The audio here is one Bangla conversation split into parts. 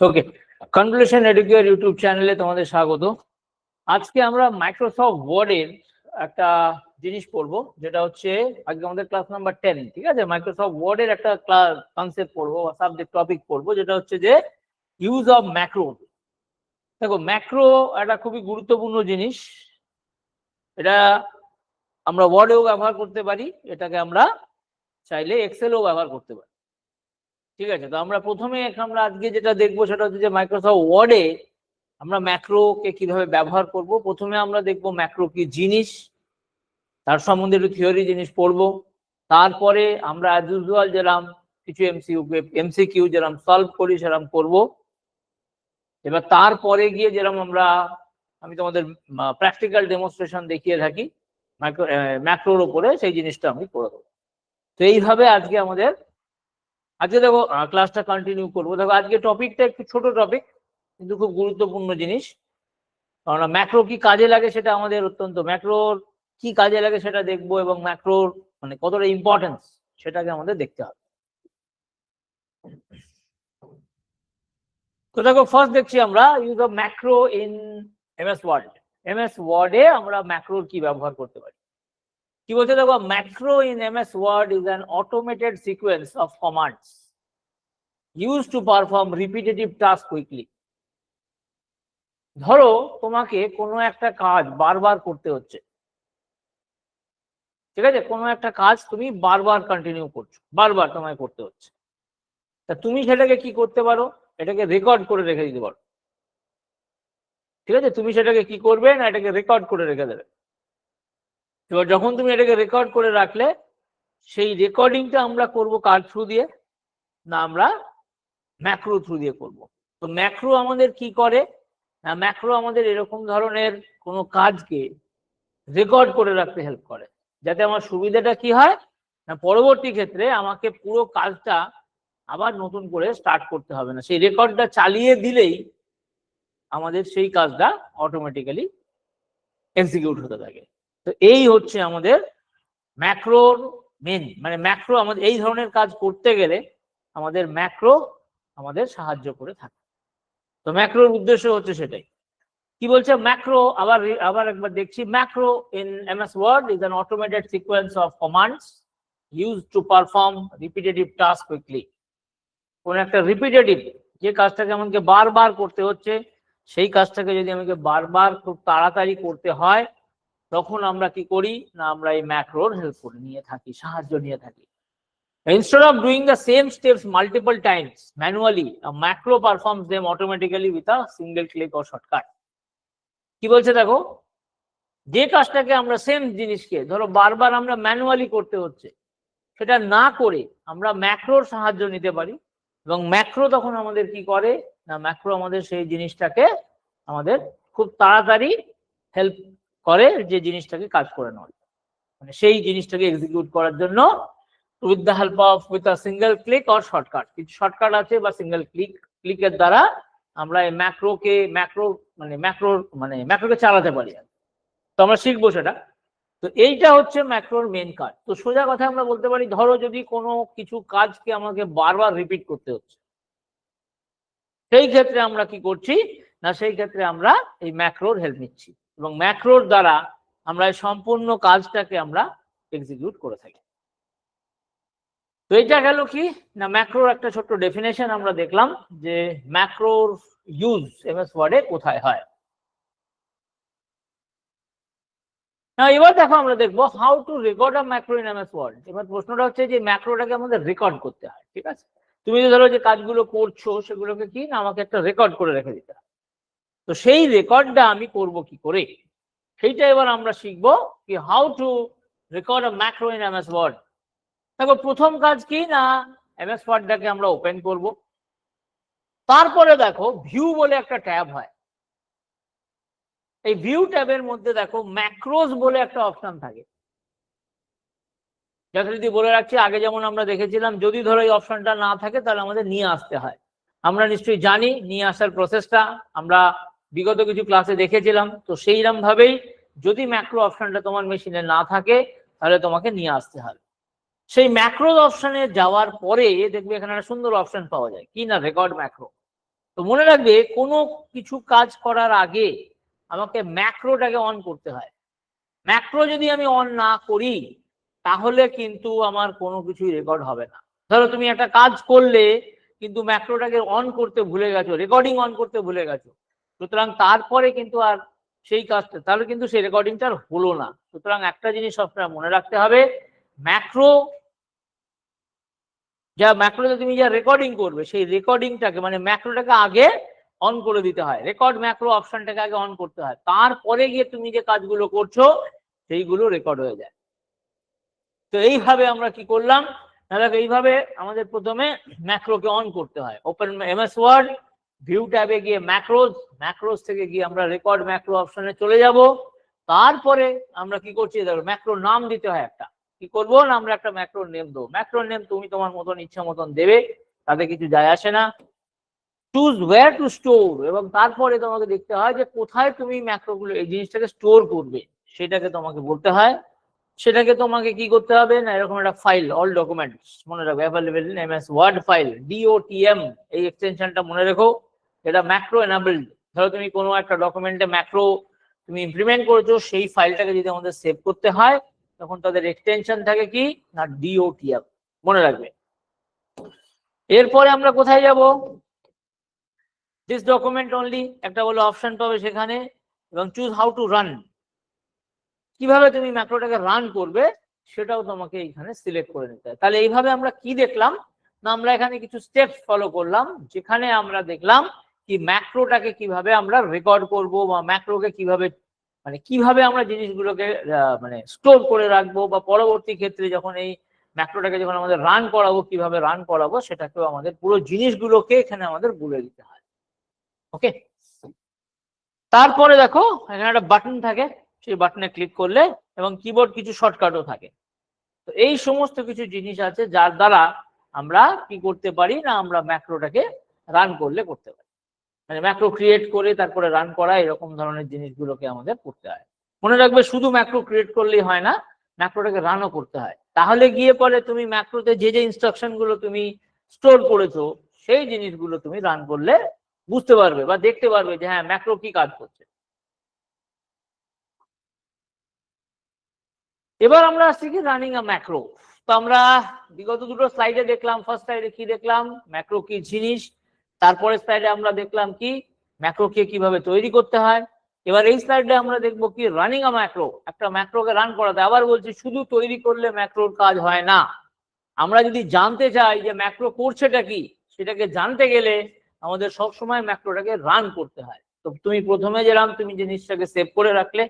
ওকে, কনভলিউশন এডুকেয়ার ইউটিউব চ্যানেলে তোমাদের স্বাগত। আজকে আমরা মাইক্রোসফট ওয়ার্ডের একটা জিনিস পড়বো, যেটা হচ্ছে আজকে আমাদের ক্লাস নাম্বার 10। ঠিক আছে, মাইক্রোসফট ওয়ার্ডের একটা ক্লাস কনসেপ্ট পড়বো বা সাবজেক্ট টপিক পড়বো, যেটা হচ্ছে যে ইউজ অফ ম্যাক্রো। দেখো, ম্যাক্রো একটা খুবই গুরুত্বপূর্ণ জিনিস। এটা আমরা ওয়ার্ডেও ব্যবহার করতে পারি, এটাকে আমরা চাইলে এক্সেলেও ব্যবহার করতে পারি। ঠিক আছে, তো আমরা প্রথমে আমরা আজকে যেটা দেখবো সেটা হচ্ছে যে মাইক্রোসফট ওয়ার্ডে আমরা ম্যাক্রোকে কিভাবে ব্যবহার করব। প্রথমে আমরা দেখবো ম্যাক্রো কি জিনিস, তার সম্বন্ধে একটু থিওরি জিনিস পড়বো। তারপরে আমরা অ্যাজ ইউজুয়াল যেরকম কিছু এমসিকিউ যেরকম সলভ করি সেরকম করবো। এবার তারপরে গিয়ে যেরকম আমি তোমাদের প্র্যাকটিক্যাল ডেমনস্ট্রেশন দেখিয়ে থাকি ম্যাক্রোর উপরে, সেই জিনিসটা আমি করে দেবো। তো এইভাবে আজকে দেখো ক্লাসটা কন্টিনিউ করবো। দেখো, আজকে টপিকটা একটু ছোট টপিক, কিন্তু খুব গুরুত্বপূর্ণ জিনিস। কারণ ম্যাক্রো কি কাজে লাগে সেটা আমাদের ম্যাক্রোর কি কাজে লাগে সেটা দেখবো, এবং ম্যাক্রোর মানে কতটা ইম্পর্টেন্স সেটাকে আমাদের দেখতে হবে। তো দেখো, ফার্স্ট দেখছি আমরা use of macro in MS Word. MS ওয়ার্ডে আমরা ম্যাক্রোর কি ব্যবহার করতে পারি। কি বলছে দেখো, macro in MS Word is an automated sequence of commands used to perform repetitive task quickly. ধরো তোমাকে কোনো একটা কাজ বারবার করতে হচ্ছে, ঠিক আছে, কোনো একটা কাজ তুমি বারবার কন্টিনিউ করছো, বারবার তোমায় করতে হচ্ছে। তা তুমি সেটাকে কি করতে পারো, এটাকে রেকর্ড করে রেখে দিতে পারো। ঠিক আছে, তুমি সেটাকে কি করবে না, এটাকে রেকর্ড করে রেখে দেবে। এবার যখন তুমি এটাকে রেকর্ড করে রাখলে, সেই রেকর্ডিংটা আমরা করব কার থ্রু দিয়ে, না আমরা ম্যাক্রো থ্রু দিয়ে করব। তো ম্যাক্রো আমাদের কি করে, ম্যাক্রো আমাদের এরকম ধরনের কোনো কাজকে রেকর্ড করে রাখতে হেল্প করে, যাতে আমার সুবিধাটা কি হয় না, পরবর্তী ক্ষেত্রে আমাকে পুরো কাজটা আবার নতুন করে স্টার্ট করতে হবে না, সেই রেকর্ডটা চালিয়ে দিলেই আমাদের সেই কাজটা অটোমেটিক্যালি এক্সিকিউট হতে থাকে। তো এই হচ্ছে আমাদের ম্যাক্রোর মেন, মানে ম্যাক্রো আমাদের এই ধরনের কাজ করতে গেলে আমাদের ম্যাক্রো আমাদের সাহায্য করে থাকে। তো ম্যাক্রোর উদ্দেশ্য হচ্ছে সেটাই। কি বলছে ম্যাক্রো, আবার একবার দেখছি। Macro in MS Word is an automated sequence of commands used to perform repetitive task quickly. কোন একটা রিপিটেটিভ, যে কাজটাকে আমাকে বারবার করতে হচ্ছে, সেই কাজটাকে যদি আমাকে বারবার খুব তাড়াতাড়ি করতে হয়, তখন আমরা কি করি না, আমরা এই ম্যাক্রোর হেল্প করে নিয়ে থাকি, সাহায্য নিয়ে থাকি। Instead of doing the same steps multiple times manually, a macro performs them automatically with a single click or shortcut. কি বলছে দেখো, যে কাজটাকে আমরা সেম জিনিসকে ধরো বারবার আমরা ম্যানুয়ালি করতে হচ্ছে, সেটা না করে আমরা ম্যাক্রোর সাহায্য নিতে পারি। এবং ম্যাক্রো তখন আমাদের কি করে না, ম্যাক্রো আমাদের সেই জিনিসটাকে আমাদের খুব তাড়াতাড়ি হেল্প করে, যে জিনিসটাকে কাজ করে নেওয়া, মানে সেই জিনিসটাকে এক্সিকিউট করার জন্য with the help of with a single click or shortcut. কিছু শর্টকাট আছে বা সিঙ্গেল ক্লিকের দ্বারা আমরা এই ম্যাক্রোকে চালাতে পারি। তো আমরা শিখবো সেটা। তো এইটা হচ্ছে ম্যাক্রোর মেন কাজ। তো সোজা কথা আমরা বলতে পারি, ধরো যদি কোনো কিছু কাজকে আমাকে বারবার রিপিট করতে হচ্ছে, সেই ক্ষেত্রে আমরা কি করছি না, সেই ক্ষেত্রে আমরা এই ম্যাক্রোর হেল্প নিচ্ছি, এবং ম্যাক্রোর দ্বারা আমরা এই সম্পূর্ণ কাজটাকে আমরা এক্সিকিউট করে থাকি। তো এটা গেল কি না, ম্যাক্রোর একটা ছোট্ট ডেফিনেশন আমরা দেখলাম, যে ম্যাক্রোর ইউজ এমএস ওয়ার্ডে কোথায় হয়। না, এবার দেখো আমরা দেখবো how to record a macro in MS Word. এবার প্রশ্নটা হচ্ছে যে ম্যাক্রোটাকে আমাদের রেকর্ড করতে হয়। ঠিক আছে, তুমি যে ধরো যে কাজগুলো করছো, সেগুলোকে কি না আমাকে একটা রেকর্ড করে রেখে দিতে হয়। তো সেই রেকর্ডটা আমি করব কি করে, সেইটা এবার আমরা শিখবো কি how to record a macro in MS Word. দেখো, প্রথম কাজ কি না, এমএস ওয়ার্ডটাকে আমরা ওপেন করব। তারপরে দেখো ভিউ বলে একটা ট্যাব হয়, এই ভিউ ট্যাবের মধ্যে দেখো ম্যাক্রোস বলে একটা অপশন থাকে। যথারীতি বলে রাখছি, আগে যেমন আমরা দেখেছিলাম, যদি ধরো এই অপশনটা না থাকে তাহলে আমাদের নিয়ে আসতে হয়। আমরা নিশ্চয়ই জানি নিয়ে আসার প্রসেসটা, আমরা বিগত কিছু ক্লাসে দেখেছিলাম। তো সেইরকম ভাবেই যদি ম্যাক্রো অপশনটা তোমার মেশিনে না থাকে, তাহলে তোমাকে নিয়ে আসতে হবে। সেই ম্যাক্রো অপশনে যাওয়ার পরে দেখবে এখানে একটা সুন্দর অপশন পাওয়া যায়, কি না, রেকর্ড ম্যাক্রো। তো মনে রাখবে কোনো কিছু কাজ করার আগে আমাকে ম্যাক্রোটাকে অন করতে হয়। ম্যাক্রো যদি আমি অন না করি তাহলে কিন্তু আমার কোনো কিছুই রেকর্ড হবে না। ধরো তুমি একটা কাজ করলে কিন্তু ম্যাক্রোটাকে অন করতে ভুলে গেছো, রেকর্ডিং অন করতে ভুলে গেছো, সুতরাং তারপরে কিন্তু আর সেই কাজটা, তাহলে কিন্তু সেই রেকর্ডিংটা আর হলো না। সুতরাং একটা জিনিস সবসময় মনে রাখতে হবে, ম্যাক্রো ম্যাক্রোতে তুমি যা রেকর্ডিং করবে সেই রেকর্ডিংটাকে মানে ম্যাক্রোটাকে আগে অন করে দিতে হয়, রেকর্ড ম্যাক্রো অপশনটাকে আগে অন করতে হয়, তারপরে গিয়ে তুমি যে কাজগুলো করছো সেইগুলো রেকর্ড হয়ে যায়। তো এইভাবে আমরা কি করলাম, এইভাবে আমাদের প্রথমে ম্যাক্রোকে অন করতে হয়। ওপেন এমএস ওয়ার্ড, ভিউ ট্যাবে গিয়ে ম্যাক্রোজ, ম্যাক্রোজ থেকে গিয়ে আমরা রেকর্ড ম্যাক্রো অপশনে চলে যাব। তারপরে আমরা কি করছি, দেখো ম্যাক্রো নাম দিতে হয় একটা, কি করবো না আমরা একটা ম্যাক্রো নেম দেবো। ম্যাক্রো নেম তুমি তোমার মতন ইচ্ছা মতন দেবে, তাতে কিছু যায় আসে না। চুজ ওয়্যার টু স্টোর, এবং তারপরে তোমাকে দেখতে হয় যে কোথায় তুমি ম্যাক্রোগুলো এই জিনিসটাকে স্টোর করবে, সেটাকে তোমাকে বলতে হয়। সেটাকে তোমাকে কি করতে হবে না, এরকম একটা ফাইল, অল ডকুমেন্টস মনে রাখবে available in MS Word file, DOTM এই এক্সটেনশনটা মনে রেখো, এটা ম্যাক্রো এনাবেলড। ধরো তুমি কোনো একটা ডকুমেন্টে ম্যাক্রো তুমি ইমপ্লিমেন্ট করেছো, সেই ফাইলটাকে যদি আমাদের সেভ করতে হয় তখন তাদের এক্সটেনশন থাকে কি না DOTM, মনে রাখবে। এরপরে আমরা কোথায় যাব, দিস ডকুমেন্ট অনলি একটা বলে অপশন পাবে সেখানে, এবং চুজ হাউ টু রান, কিভাবে তুমি ম্যাক্রোটাকে রান করবে সেটাও তোমাকে এখানে সিলেক্ট করে নিতে হয়। তাহলে এইভাবে আমরা কি দেখলাম না, আমরা এখানে কিছু স্টেপস ফলো করলাম, যেখানে আমরা দেখলাম কি ম্যাক্রোটাকে কিভাবে আমরা রেকর্ড করব, বা ম্যাক্রোকে কিভাবে আমরা জিনিসগুলোকে মানে স্টোর করে রাখবো, বা পরবর্তী ক্ষেত্রে যখন এই ম্যাক্রোটাকে যখন আমাদের রান করাবো কিভাবে রান করাবো সেটাকেও আমাদের পুরো জিনিসগুলোকে এখানে আমাদের বলে দিতে হয়। ওকে, তারপরে দেখো এখানে একটা বাটন থাকে, সেই বাটনে ক্লিক করলে, এবং কিবোর্ড কিছু শর্টকাটও থাকে। তো এই সমস্ত কিছু জিনিস আছে যার দ্বারা আমরা কি করতে পারি না, আমরা ম্যাক্রোটাকে রান করতে পারি, মানে ম্যাক্রো ক্রিয়েট করে তারপরে রান করা, এরকম ধরনের জিনিসগুলোকে আমাদের করতে হয়। মনে রাখবে শুধু ম্যাক্রো ক্রিয়েট করলেই হয় না, ম্যাক্রোটাকে রানও করতে হয়, তাহলে গিয়ে পরে তুমি ম্যাক্রোতে যে যে ইনস্ট্রাকশন গুলো তুমি স্টোর করেছো সেই জিনিসগুলো তুমি রান করলে বুঝতে পারবে বা দেখতে পারবে যে হ্যাঁ ম্যাক্রো কি কাজ করছে। এবার আমরা আসছি কি রানিং আ ম্যাক্রো। তো আমরা বিগত দুটো স্লাইডে দেখলাম, ফার্স্ট স্লাইডে কি দেখলাম, ম্যাক্রো কি জিনিস, তারপরে স্লাইডে আমরা দেখলাম কি ম্যাক্রোকে কিভাবে তৈরি করতে হয়। এবার এই স্লাইডে আমরা দেখবো কি রানিং আ ম্যাক্রো, একটা ম্যাক্রোকে রান করাতে। আবার বলছি শুধু তৈরি করলে ম্যাক্রোর কাজ হয় না, আমরা যদি জানতে চাই যে ম্যাক্রো করছেটা কি, সেটাকে জানতে গেলে আমাদের সব সময় ম্যাক্রোটাকে রান করতে হয়। তো তুমি প্রথমে যেরাম তুমি জিনিসটাকে সেভ করে রাখলে,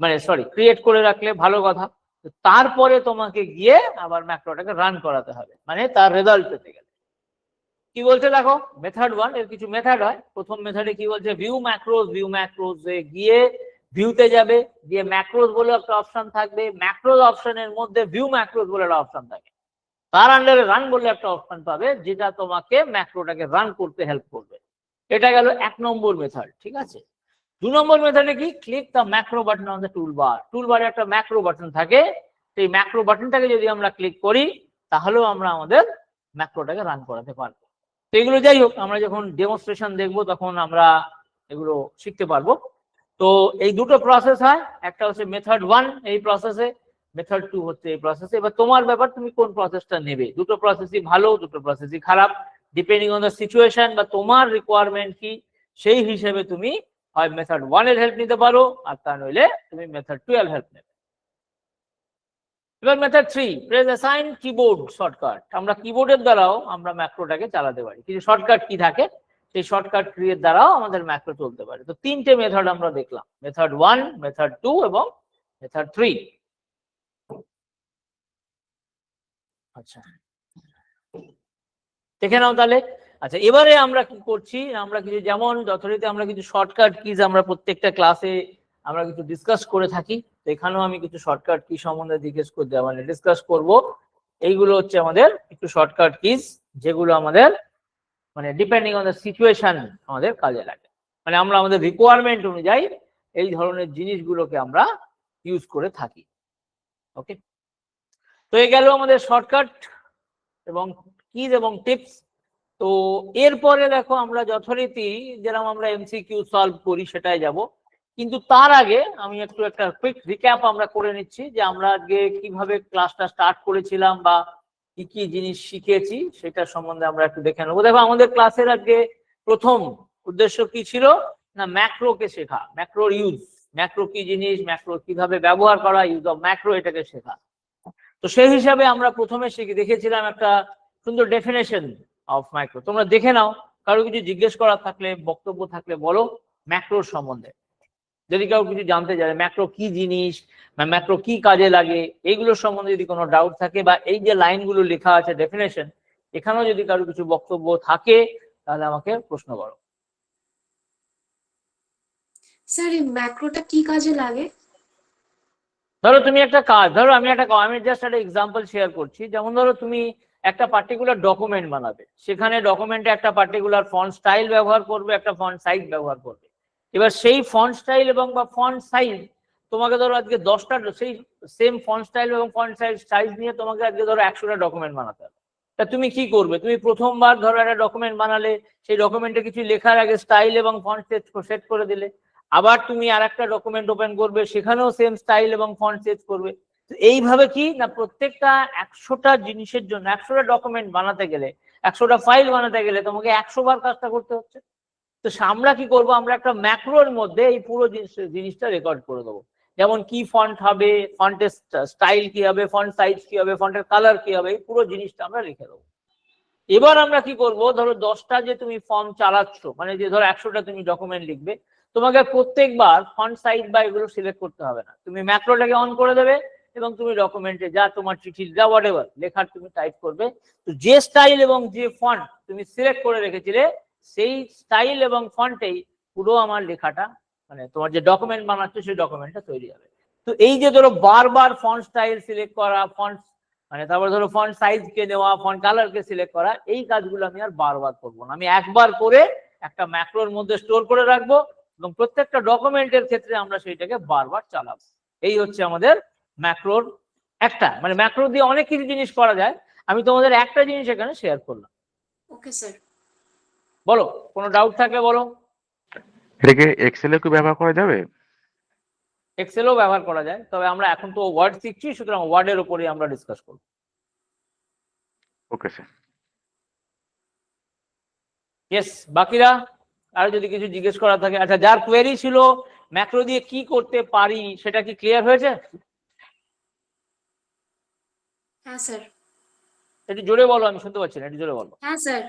মানে সরি ক্রিয়েট করে রাখলে ভালো কথা, তারপরে তোমাকে গিয়ে আবার ম্যাক্রোটাকে রান করাতে হবে, মানে তার রেজাল্ট পেতে গেলে। কি বলছে দেখো, মেথড 1 এর কিছু মেথড হয়। প্রথম মেথডে কি বলছে, ভিউ ম্যাক্রোজ, ভিউ ম্যাক্রোজ এ গিয়ে ভিউতে যাবে, গিয়ে ম্যাক্রোজ বলে একটা অপশন থাকবে, ম্যাক্রোজ অপশনের মধ্যে ভিউ ম্যাক্রোজ বলে একটা অপশন থাকে, তার আন্ডারে রান বলে একটা অপশন পাবে যেটা তোমাকে ম্যাক্রোটাকে রান করতে হেল্প করবে। এটা গেল 1 নম্বর মেথড, ঠিক আছে। 2 নম্বর মেথডে কি, click the macro button on the toolbar, টুলবারে একটা ম্যাক্রো বাটন থাকে, সেই ম্যাক্রো বাটনটাকে যদি আমরা ক্লিক করি তাহলেও আমরা আমাদের ম্যাক্রোটাকে রান করাতে পারবো। তো এগুলো যাই হোক, আমরা যখন ডেমনস্ট্রেশন দেখবো তখন আমরা এগুলো শিখতে পারবো। তো এই দুটো প্রসেস হয়, একটা হচ্ছে মেথড 1 এই প্রসেসে, মেথড 2 হচ্ছে এই প্রসেসে। এবার তোমার ব্যাপার তুমি কোন প্রসেসটা নেবে, দুটো প্রসেসই ভালো, দুটো প্রসেসই খারাপ, ডিপেন্ডিং অন দ্য সিচুয়েশন বা তোমার রিকোয়ারমেন্ট কি সেই হিসেবে তুমি হয় মেথড 1 এর হেল্প নিতে পারো, আর তা নইলে তুমি মেথড 2 এর হেল্প নেবে। এবার method 3, press assign keyboard shortcut, আমরা কিবোর্ডের দ্বারাও আমরা ম্যাক্রোটাকে চালাতে পারি, কিছু শর্টকাট কি থাকে সেই শর্টকাট ক্রিয়ের দ্বারাও আমাদের ম্যাক্রো চলতে পারে। তো তিনটে মেথড আমরা দেখলাম, মেথড 1, মেথড 2 এবং মেথড 3। আচ্ছা দেখে নাও তাহলে। আচ্ছা এবারে আমরা কি করছি, আমরা কিছু যেমন যথারীতি আমরা কিছু শর্টকাট কিজ আমরা প্রত্যেকটা ক্লাসে আমরা কিছু ডিসকাস করে থাকি, তো এখানেও আমি কিছু শর্টকাট কি সম্বন্ধে ডিসকাস করব। এইগুলো হচ্ছে আমাদের একটু শর্টকাট কিজ, যেগুলো আমাদের মানে ডিপেন্ডিং অন দ্য সিচুয়েশন আমাদের কাজে লাগে, মানে আমরা আমাদের রিকোয়ারমেন্ট অনুযায়ী এই ধরনের জিনিসগুলোকে আমরা ইউজ করে থাকি। ওকে, তো এই গেল আমাদের শর্টকাট এবং কিজ এবং টিপস। তো এরপরে দেখো আমরা যথারীতি যেরকম আমরা এমসিকিউ সলভ করি সেটাই যাব, কিন্তু তার আগে আমি একটু একটা কুইক রিক্যাপ আমরা করে নিচ্ছি যে আমরা আজকে কিভাবে ক্লাসটা স্টার্ট করেছিলাম বা কি কি জিনিস শিখেছি সেটা সম্বন্ধে আমরা একটু দেখে নেবো। দেখো আমাদের ক্লাসের আজকে প্রথম উদ্দেশ্য কি ছিল না, ম্যাক্রোকে শেখা, ম্যাক্রোর ইউজ, ম্যাক্রো কি জিনিস, ম্যাক্রো কিভাবে ব্যবহার করা, ইউজ অফ ম্যাক্রো, এটাকে শেখা। তো সেই হিসাবে আমরা প্রথমে দেখেছিলাম একটা সুন্দর ডেফিনেশন অফ ম্যাক্রো। তোমরা দেখে নাও, কারো কিছু জিজ্ঞেস করার থাকলে, বক্তব্য থাকলে বলো ম্যাক্রোর সম্বন্ধে। যদি কেউ কিছু জানতে চায় ম্যাক্রো কি জিনিস, ম্যাক্রো কি কাজে লাগে, এইগুলোর সম্বন্ধে যদি কোনো ডাউট থাকে, বা এই যে লাইনগুলো লেখা আছে ডেফিনেশন, এখানেও যদি কারো কিছু বক্তব্য থাকে তাহলে আমাকে প্রশ্ন করো। স্যার এই ম্যাক্রোটা কি কাজে লাগে? ধরো তুমি একটা কাজ, ধরো আমি জাস্ট একটা এক্সাম্পল শেয়ার করছি। যেমন ধরো তুমি একটা পার্টিকুলার ডকুমেন্ট বানাবে, সেখানে ডকুমেন্টে একটা পার্টিকুলার ফন্ট স্টাইল ব্যবহার করবে, একটা ফন্ট সাইজ ব্যবহার করবে। এবার সেই ফন্ট স্টাইল এবং বা ফন্ট সাইজ তোমাকে ধরো আজকে 10টা, সেই সেম ফন্ট স্টাইল এবং ফন্ট সাইজ নিয়ে তোমাকে আজকে ধরো 100টা ডকুমেন্ট বানাতে হবে। তা তুমি কি করবে? তুমি প্রথমবার ধরো একটা ডকুমেন্ট বানালে, সেই ডকুমেন্টে কিছু লেখার আগে স্টাইল এবং ফন্ট সেট করে দিলে, আবার তুমি আর একটা ডকুমেন্ট ওপেন করবে, সেখানেও সেম স্টাইল এবং ফন্ট সেট করবে। এইভাবে কি না, প্রত্যেকটা 100টা জিনিসের জন্য 100টা ডকুমেন্ট বানাতে গেলে, 100টা ফাইল বানাতে গেলে তোমাকে 100 বার কাজটা করতে হচ্ছে। তো আমরা কি করব, আমরা একটা ম্যাক্রোর মধ্যে এই পুরো জিনিসটা রেকর্ড করে দেবো। যেমন কি ফন্ট হবে, ফন্টের স্টাইল কি হবে, ফন্ট সাইজ কি হবে, ফন্টের কালার কি হবে, এই পুরো জিনিসটা আমরা লিখে দেবো। এবার আমরা কি করব, ধরো 10টা যে তুমি ফর্ম চালাচ্ছ, মানে যে ধরো 100টা তুমি ডকুমেন্ট লিখবে, তোমাকে প্রত্যেকবার ফন্ট সাইজ বা এগুলো সিলেক্ট করতে হবে না। তুমি ম্যাক্রোটাকে অন করে দেবে এবং তুমি ডকুমেন্টে যা তোমার চিঠি যা হোয়াটএভার লেখার তুমি টাইপ করবে। তো যে স্টাইল এবং যে ফন্ট তুমি সিলেক্ট করে রেখেছিলে, সেই স্টাইল এবং ফন্টেই পুরো আমার লেখাটা, মানে তোমার যে ডকুমেন্ট বানাচ্ছো সেই ডকুমেন্টটা তৈরি হবে। তো এই যে ধরো বারবার ফন্ট স্টাইল সিলেক্ট করা, ফন্ট মানে তারপর ধরো ফন্ট সাইজ কে নেওয়া, ফন্ট কালার কে সিলেক্ট করা, এই কাজগুলো আমি আর বারবার করবো না। আমি একবার করে একটা ম্যাক্রোর মধ্যে স্টোর করে রাখবো এবং প্রত্যেকটা ডকুমেন্টের ক্ষেত্রে আমরা সেইটাকে বারবার চালাবো। এই হচ্ছে আমাদের ম্যাক্রোর একটা, মানে ম্যাক্রো দিয়ে অনেক কিছু জিনিস করা যায়। আমি তোমাদের একটা জিনিস এখানে শেয়ার করলাম। Okay sir. বলো, কোনো ডাউট থাকলে বলো। এটাকে এক্সেলে কি ব্যবহার করা যাবে? এক্সেলও ব্যবহার করা যায়, তবে আমরা এখন তো ওয়ার্ড শিখছি, সুতরাং ওয়ার্ডের উপরে আমরা ডিসকাস করব। Okay sir. ইয়েস, বাকিরা আর যদি কিছু জিজ্ঞেস করা থাকে। আচ্ছা, যার কোয়েরি ছিল ম্যাক্রো দিয়ে কি করতে পারি সেটা কি ক্লিয়ার হয়েছে? হ্যাঁ স্যার। একটু জোরে বলো, আমি শুনতে পাচ্ছি না, একটু জোরে বলো। হ্যাঁ স্যার।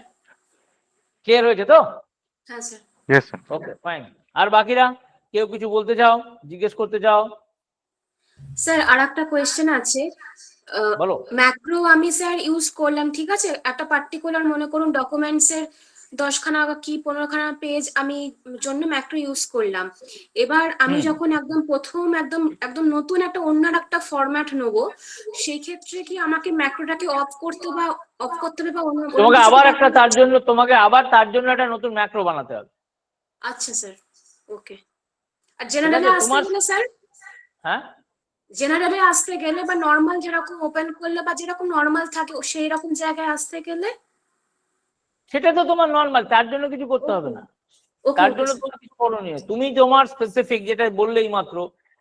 ক্লিয়ার হয়েছে তো? হ্যাঁ sir. Yes sir. Okay fine. আর বাকিরা কেউ কিছু বলতে চাও, জিজ্ঞেস করতে চাও? স্যার আর একটা কোয়েশ্চেন আছে। বলো। ম্যাক্রো আমি স্যার ইউজ করলাম, ঠিক আছে, একটা পার্টিকুলার মনে করুন ডকুমেন্টস এর 10খানা কি 15খানা পেজ আমি জন্য ম্যাক্রো ইউজ করলাম। এবার আমি যখন একদম প্রথম একদম নতুন একটা অন্য একটা ফরম্যাট নেব, সেই ক্ষেত্রে কি আমাকে ম্যাক্রোটাকে অফ করতে হবে বা অন্য তোমাকে আবার তার জন্য একটা নতুন ম্যাক্রো বানাতে হবে। আচ্ছা স্যার, ওকে। আর জেনারেলে আসতে গেলে স্যার? হ্যাঁ, জেনারেলে আসতে গেলে বা নরমাল যেরকম ওপেন করলে বা যেরকম নরমাল থাকে সেই রকম জায়গায় আসতে গেলে? সেটা তো তোমার নরমাল, তার জন্য কিছু করতে হবে না। তার জন্য তোমার কিছু করণীয়, তুমি তোমার স্পেসিফিক যেটা বললেই মাত্র,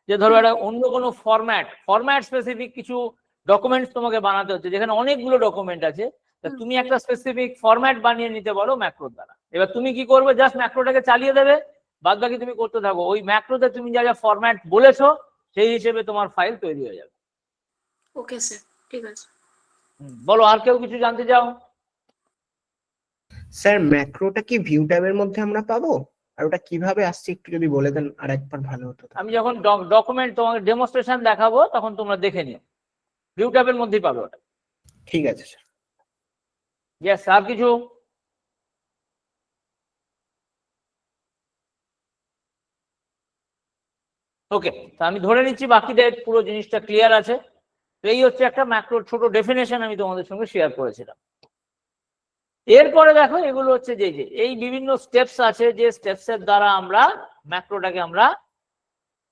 যে ধরো একটা অন্য কোনো ফরম্যাট স্পেসিফিক কিছু ডকুমেন্টস তোমাকে বানাতে হচ্ছে, যেখানে অনেকগুলো ডকুমেন্ট আছে, তা তুমি একটা স্পেসিফিক ফরম্যাট বানিয়ে নিতে পারো ম্যাক্রোর দ্বারা। এবার তুমি কি করবে, জাস্ট ম্যাক্রোটাকে চালিয়ে দেবে, বাদ বাকি তুমি করতে থাকো। ওই ম্যাক্রোতে তুমি যা যা ফরম্যাট বলেছো সেই হিসেবে তোমার ফাইল তৈরি হয়ে যাবে। ওকে স্যার, ঠিক আছে। বলো, আর কেউ কিছু জানতে চাও? স্যার ম্যাক্রোটা কি ভিউ ট্যাবের মধ্যে আমরা পাবো? আর ওটা কিভাবে আসছে একটু যদি বলে দেন আর একবার ভালো হতো। আমি যখন ডকুমেন্ট তোমাকে ডেমনস্ট্রেশন দেখাবো তখন তোমরা দেখে নিও, ভিউ ট্যাবের মধ্যেই পাবে ওটা। ঠিক আছে স্যার। ইয়েস, আর কিছু? ওকে, তা আমি ধরে নিচ্ছি বাকিদের পুরো জিনিসটা ক্লিয়ার আছে। এই হচ্ছে একটা ম্যাক্রোর ছোট ডেফিনেশন আমি তোমাদের সঙ্গে শেয়ার করেছিলাম। এরপরে দেখো, এগুলো হচ্ছে যে এই বিভিন্ন স্টেপস আছে, যে স্টেপসের দ্বারা আমরা ম্যাক্রোটাকে আমরা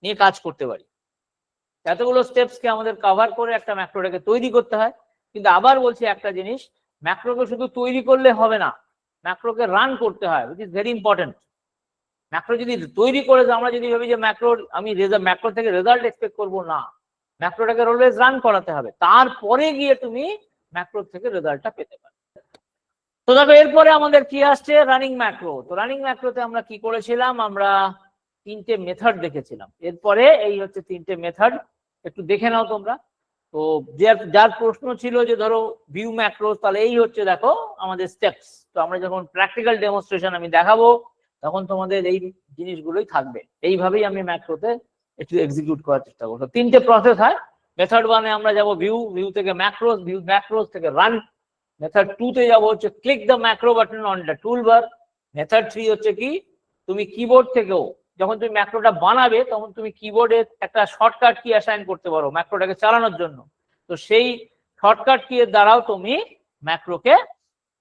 নিয়ে কাজ করতে পারি। এতগুলো স্টেপসকে আমাদের কভার করে একটা ম্যাক্রোটাকে তৈরি করতে হয়। কিন্তু আবার বলছি একটা জিনিস, ম্যাক্রোকে শুধু তৈরি করলে হবে না, ম্যাক্রোকে রান করতে হয়, which is very important. Macro যদি তৈরি করে আমরা যদি ভাবি যে আমি ম্যাক্রো থেকে রেজাল্ট এক্সপেক্ট করবো, না, ম্যাক্রোটাকে অলওয়েজ রান করাতে হবে, তারপরে গিয়ে তুমি ম্যাক্রো থেকে রেজাল্টটা পেতে পারো। তো দেখো এরপরে আমাদের কি আসছে, রানিং ম্যাক্রো। তো রানিং ম্যাক্রোতে আমরা কি করেছিলাম, আমরা 3টে মেথড দেখেছিলাম। এরপরে এই হচ্ছে 3টে মেথড, একটু দেখে নাও তোমরা। তো যার প্রশ্ন ছিল যে ধরো ভিউ ম্যাক্রো, তাহলে এই হচ্ছে দেখো আমাদের স্টেপস। তো আমরা যখন প্র্যাকটিক্যাল ডেমনস্ট্রেশন আমি দেখাবো তখন তোমাদের এই জিনিসগুলোই থাকবে। এইভাবেই আমি ম্যাক্রোতে একটু এক্সিকিউট করার চেষ্টা করবো। 3টে প্রসেস হয়। মেথড 1-এ আমরা যাব ভিউ থেকে ম্যাক্রোস, ভিউ ম্যাক্রোস থেকে রান। মেথড 2-তে যাবো হচ্ছে click the macro button on the toolbar. Method 3 হচ্ছে কি, তুমি কিবোর্ড থেকেও যখন তুমি ম্যাক্রোটা বানাবে তখন তুমি কিবোর্ডে একটা শর্টকাট কি অ্যাসাইন করতে পারো ম্যাক্রোটাকে চালানোর জন্য। তো সেই শর্টকাট কি এর দ্বারাও তুমি ম্যাক্রোকে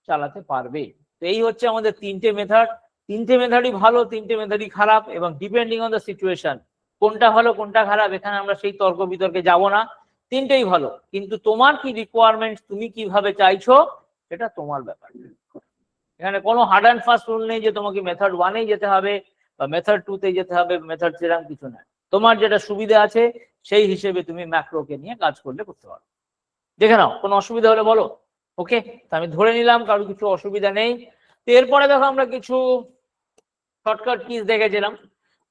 চালাতে পারবে। তো এই হচ্ছে আমাদের 3টে মেথড। 3টে মেথডই ভালো, 3টে মেথডই খারাপ, এবং ডিপেন্ডিং অন দ্য সিচুয়েশন কোনটা ভালো কোনটা খারাপ এখানে আমরা সেই তর্ক বিতর্কে যাব না। 3টেই ভালো, কিন্তু তোমার কি রিকোয়ারমেন্ট, তুমি কিভাবে চাইছো সেটা তোমার ব্যাপার। এখানে কোনো হার্ড অ্যান্ড ফাস্ট রুল নেই যে তোমাকে মেথড 1-এই যেতে হবে বা মেথড 2-তে যেতে হবে, মেথড সেরকম কিছু না। তোমার যেটা সুবিধা আছে সেই হিসেবে তুমি ম্যাক্রোকে নিয়ে কাজ করতে পারো। দেখে নাও, কোনো অসুবিধা হলে বলো। ওকে, আমি ধরে নিলাম কারোর কিছু অসুবিধা নেই। তো এরপরে দেখো আমরা কিছু শর্টকাট কিজ দেখেছিলাম।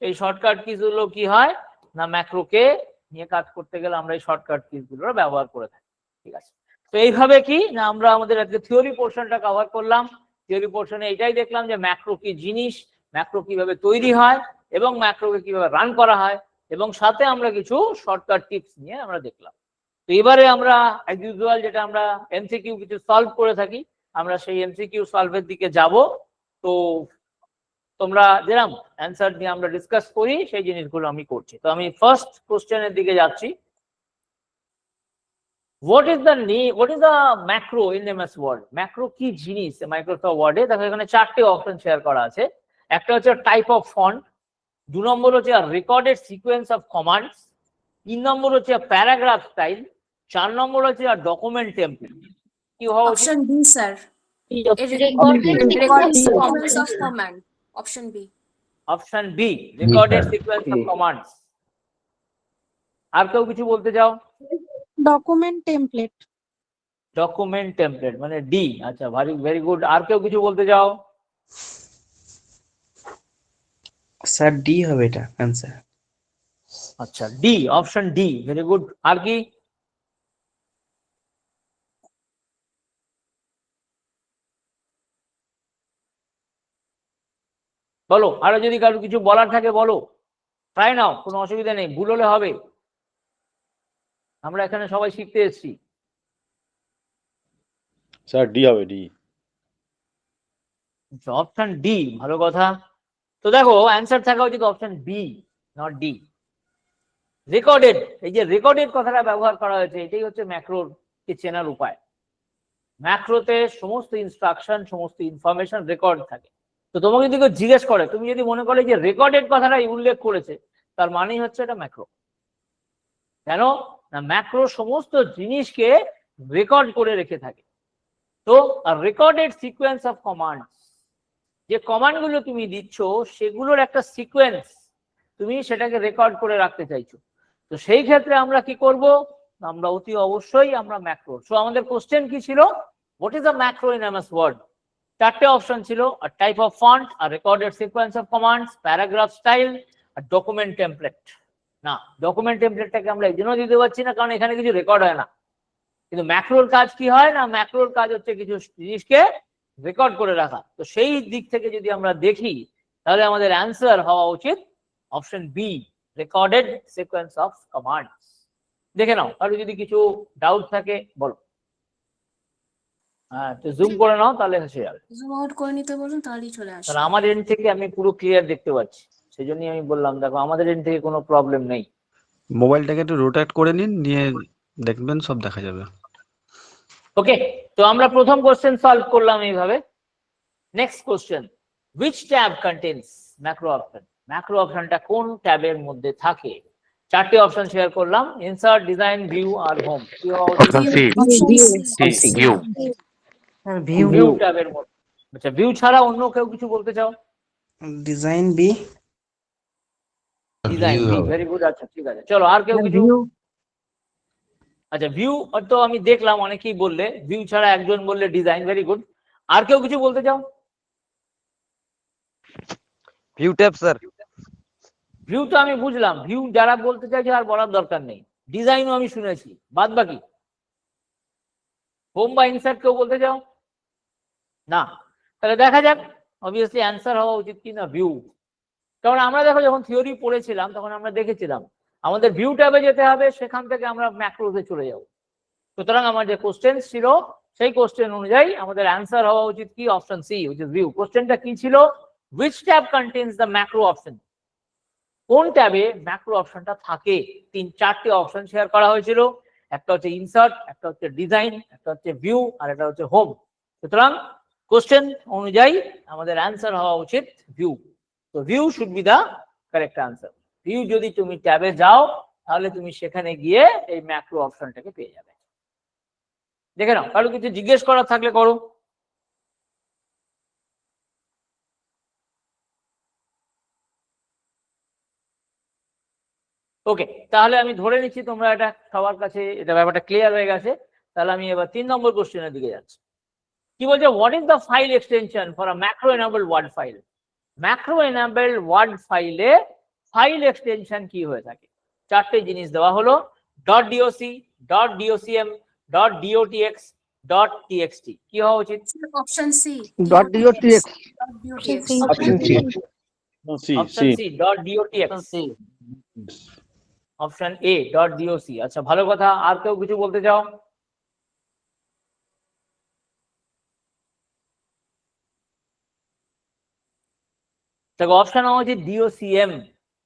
এই শর্টকাট কিজ গুলো কি হয় না, ম্যাক্রোকে নিয়ে কাজ করতে গেলে আমরা এই শর্টকাট কিজ গুলো ব্যবহার করে থাকি। ঠিক আছে, তো এইভাবে কি না আমরা আমাদের আজকে থিওরি পোর্শনটা কভার করলাম। থিওরি পোর্শনে এটাই দেখলাম যে ম্যাক্রো কি জিনিস, ম্যাক্রো কিভাবে তৈরি হয় এবং ম্যাক্রোকে কিভাবে রান করা হয়, এবং সাথে আমরা কিছু শর্টকাট টিপস নিয়ে আমরা দেখলাম। তো এবারে আমরা অ্যাজ ইউজুয়াল যেটা আমরা এমসিকিউ কিছু সলভ করে থাকি, আমরা সেই এমসিকিউ সলভের দিকে যাব। তো তোমরা যেরকম অ্যান্সার নিয়ে আমরা ডিসকাস করি সেই জিনিসগুলো আমি করছি। তো আমি ফার্স্ট কোশ্চেনের দিকে যাচ্ছি। What is the macro in MS Word? Macro কি জিনিস মাইক্রোসফট ওয়ার্ডে? দেখো এখানে 4টে অপশন শেয়ার করা আছে। একটা হচ্ছে টাইপ অফ ফন্ট, 2 নম্বর হচ্ছে রেকর্ডেড সিকোয়েন্স অফ কমান্ডস, 3 নম্বর হচ্ছে প্যারাগ্রাফ স্টাইল, 4 নম্বর হচ্ছে ডকুমেন্ট টেমপ্লেট। কি হওয়া উচিত? Option B sir, sequence of command. Option B. Option B, recorded sequence of commands. আর কেউ কিছু বলতে চাও? Document template. ডকুমেন্ট টেমপ্লেট মানে ডি। আচ্ছা, ভেরি গুড। আর কেউ কিছু বলতে চাও? স্যার ডি হবে এটা অ্যান্সার। আচ্ছা, D, option D, very good. আর কি? বলো, আরো যদি কারো কিছু বলার থাকে বলো, ট্রাই নাও, কোনো অসুবিধা নেই, ভুল হলে হবে। আমরা এখানে সবাই শিখতে এসেছি। স্যার ডি হবে, ডি। অপশন ডি, ভালো কথা। তো দেখো অ্যান্সার থাকা উচিত option B, not D. Recorded, এই যে রেকর্ডেড কথাটা ব্যবহার করা হয়েছে, এটাই হচ্ছে ম্যাক্রোর কে চেনার উপায়। ম্যাক্রোতে সমস্ত ইনস্ট্রাকশন, সমস্ত ইনফরমেশন রেকর্ড থাকে। তো তোমাকে যদি কেউ জিজ্ঞেস করে, তুমি যদি মনে করো যে রেকর্ডেড কথাটা উল্লেখ করেছে, তার মানেই হচ্ছে এটা ম্যাক্রো। কেন না, ম্যাক্রো সমস্ত জিনিসকে রেকর্ড করে রেখে থাকে। তো রেকর্ডেড সিকোয়েন্স অফ কমান্ডস, যে কমান্ড গুলো তুমি দিচ্ছ সেগুলোর একটা সিকোয়েন্স তুমি সেটাকে রেকর্ড করে রাখতে চাইছো। তো সেই ক্ষেত্রে আমরা কি করব, আমরা অতি অবশ্যই আমরা ম্যাক্রো। সো আমাদের কোশ্চেন কি ছিল, what is a macro in MS word? 4টে অপশন ছিল, a type of font, a recorded sequence of commands, paragraph style, আর ডকুমেন্ট টেমপ্লেট। না, ডকুমেন্ট টেমপ্লেটটাকে আমরা এই জন্য দিতে পারছি না কারণ এখানে কিছু রেকর্ড হয় না। কিন্তু ম্যাক্রোর কাজ কি হয় না, ম্যাক্রোর কাজ হচ্ছে কিছু জিনিসকে রেকর্ড করে রাখা। তো সেই দিক থেকে যদি আমরা দেখি তাহলে আমাদের অ্যান্সার হওয়া উচিত option B, recorded sequence of commands. দেখে নাও, আর যদি কিছু ডাউট থাকে বলো। হ্যাঁ, তো জুম করে নাও তাহলে হয়ে যাবে। জুম আউট করে নিতে বলুন তাহলেই চলে আসে। কারণ আমার এন্ড থেকে আমি পুরো ক্লিয়ার দেখতে পাচ্ছি, সেই জন্যই আমি বললাম দেখো আমাদের এন্ড থেকে কোনো প্রবলেম নেই। মোবাইলটাকে একটু রোটেট করে নিন, নিয়ে দেখবেন সব দেখা যাবে। ওকে, তো আমরা প্রথম কোশ্চেন সলভ করলাম এইভাবে। Next question, which tab contains macro option? Macro অপশনটা কোন ট্যাবের মধ্যে থাকে? 4টে অপশন শেয়ার করলাম, ইনসার্ট, ডিজাইন, ভিউ আর হোম। কি হওয়া উচিত? Option C, option C. View. View view ট্যাবের মধ্যে, আচ্ছা, ভিউ ছাড়া অন্য কেউ কিছু বলতে চাও? Design B. Design B, very good. আচ্ছা ঠিক আছে, চলো আর কেউ কিছু? আচ্ছা ভিউ তো আমি দেখলাম অনেকেই বললে, ভিউ ছাড়া একজন বললে ডিজাইন, ভেরি গুড। আর কেউ কিছু বলতে চাও? View tab sir. ভিউ তো আমি বুঝলাম, ভিউ যারা বলতে চাইছে আর বলার দরকার নেই। ডিজাইনও আমি শুনেছি, বাদ বাকি হোম বা ইনসার্ট কেউ বলতে চাও? না, তাহলে দেখা যাক অবভিয়াসলি অ্যান্সার হওয়া উচিত কি না ভিউ। কারণ আমরা দেখো যখন থিওরি পড়েছিলাম তখন আমরা দেখেছিলাম আমাদের ভিউ ট্যাবে যেতে হবে, সেখান থেকে আমরা ম্যাক্রোতে চলে যাব। সুতরাং আমার যে কোশ্চেন ছিল সেই কোশ্চেন অনুযায়ী আমাদের অ্যান্সার হওয়া উচিত কি? Option C, which is view. কোশ্চেনটা কি ছিল? which tab contains the macro option? কোন ট্যাবে ম্যাক্রো অপশনটা থাকে? চারটে অপশন শেয়ার করা হয়েছিল, একটা হচ্ছে ইনসার্ট, একটা হচ্ছে ডিজাইন, একটা হচ্ছে ভিউ, আর একটা হচ্ছে হোম। সুতরাং কোশ্চেন অনুযায়ী আমাদের অ্যান্সার হওয়া উচিত ভিউ। তো view should be the correct answer. View যদি তুমি ট্যাবে যাও তাহলে তুমি সেখানে গিয়ে এই ম্যাক্রো অপশনটাকে পেয়ে যাবে। দেখে নাও, কারো কিছু জিজ্ঞেস করার থাকলে করো। ওকে, তাহলে আমি ধরে নিচ্ছি তোমরা এটা সবার কাছে এটা ব্যাপারটা ক্লিয়ার হয়ে গেছে। তাহলে আমি এবার 3 নম্বর কোশ্চেনের দিকে যাচ্ছি। কি বলছে? What is the file extension for a macro enabled Word file? Macro enabled Word ফাইলে ফাইল এক্সটেনশন কি হয়ে থাকে? চারটে জিনিস দেওয়া হলো, .doc, .docm, .dotx, .txt। কি হওয়া উচিত? Option C. .dotx option C. Option C, .dotx। Option A, .doc। আচ্ছা ভালো কথা। আর কেউ কিছু বলতে চাও? দেখো অপশন হচ্ছে DOCM।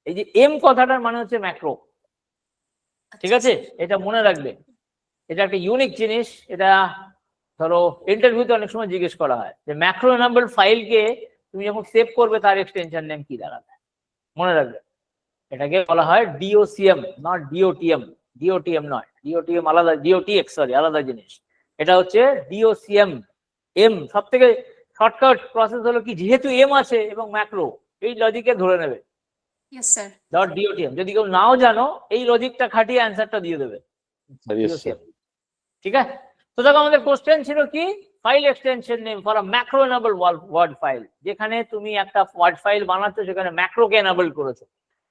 এই যে এম কথাটার মানে হচ্ছে ম্যাক্রো, ঠিক আছে? এটা মনে রাখবে, এটা একটা ইউনিক জিনিস। এটা ধরো ইন্টারভিউতে অনেক সময় জিজ্ঞেস করা হয় যে ম্যাক্রো এনেবলড ফাইলকে তুমি যখন সেভ করবে তার এক্সটেনশন নেম কি দাঁড়াবে। মনে রাখবে, এটাকে বলা হয় DOCM, নট DOTM। DOTM নয়, DOTM আলাদা, DOTX সরি আলাদা জিনিস। এটা হচ্ছে DOCM। এম সব থেকে শর্টকাট প্রসেস হলো কি, যেহেতু এম আছে এবং ম্যাক্রো, এই লজিকে ধরে নেবে ইয়েস স্যার। .dotm। যদি কেউ নাও জানো এই লজিকটা খাটিয়ে অ্যান্সারটা দিয়ে দেবে। ঠিক আছে? তো দেখো আমাদের কোশ্চেন ছিল কি? File extension name for a macro enable Word file. যেখানে তুমি একটা ওয়ার্ড ফাইল বানাচ্ছ, সেখানে ম্যাক্রোকে এনেবল করেছো,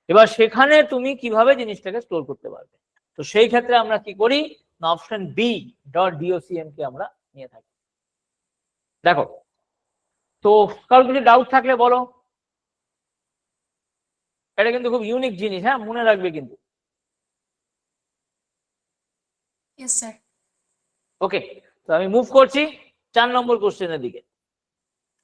এবার সেখানে তুমি কিভাবে জিনিসটাকে স্টোর করতে পারবে। তো সেই ক্ষেত্রে আমরা কি করি না, অপশন বি .docm কে আমরা নিয়ে থাকি। দেখো, তো কারো কিছু ডাউট থাকলে বলো। এটা কিন্তু খুব ইউনিক জিনিস, হ্যাঁ মনে রাখবে কিন্তু। Yes sir. ওকে, তো আমি মুভ করছি 4 নম্বর কোশ্চেনের দিকে।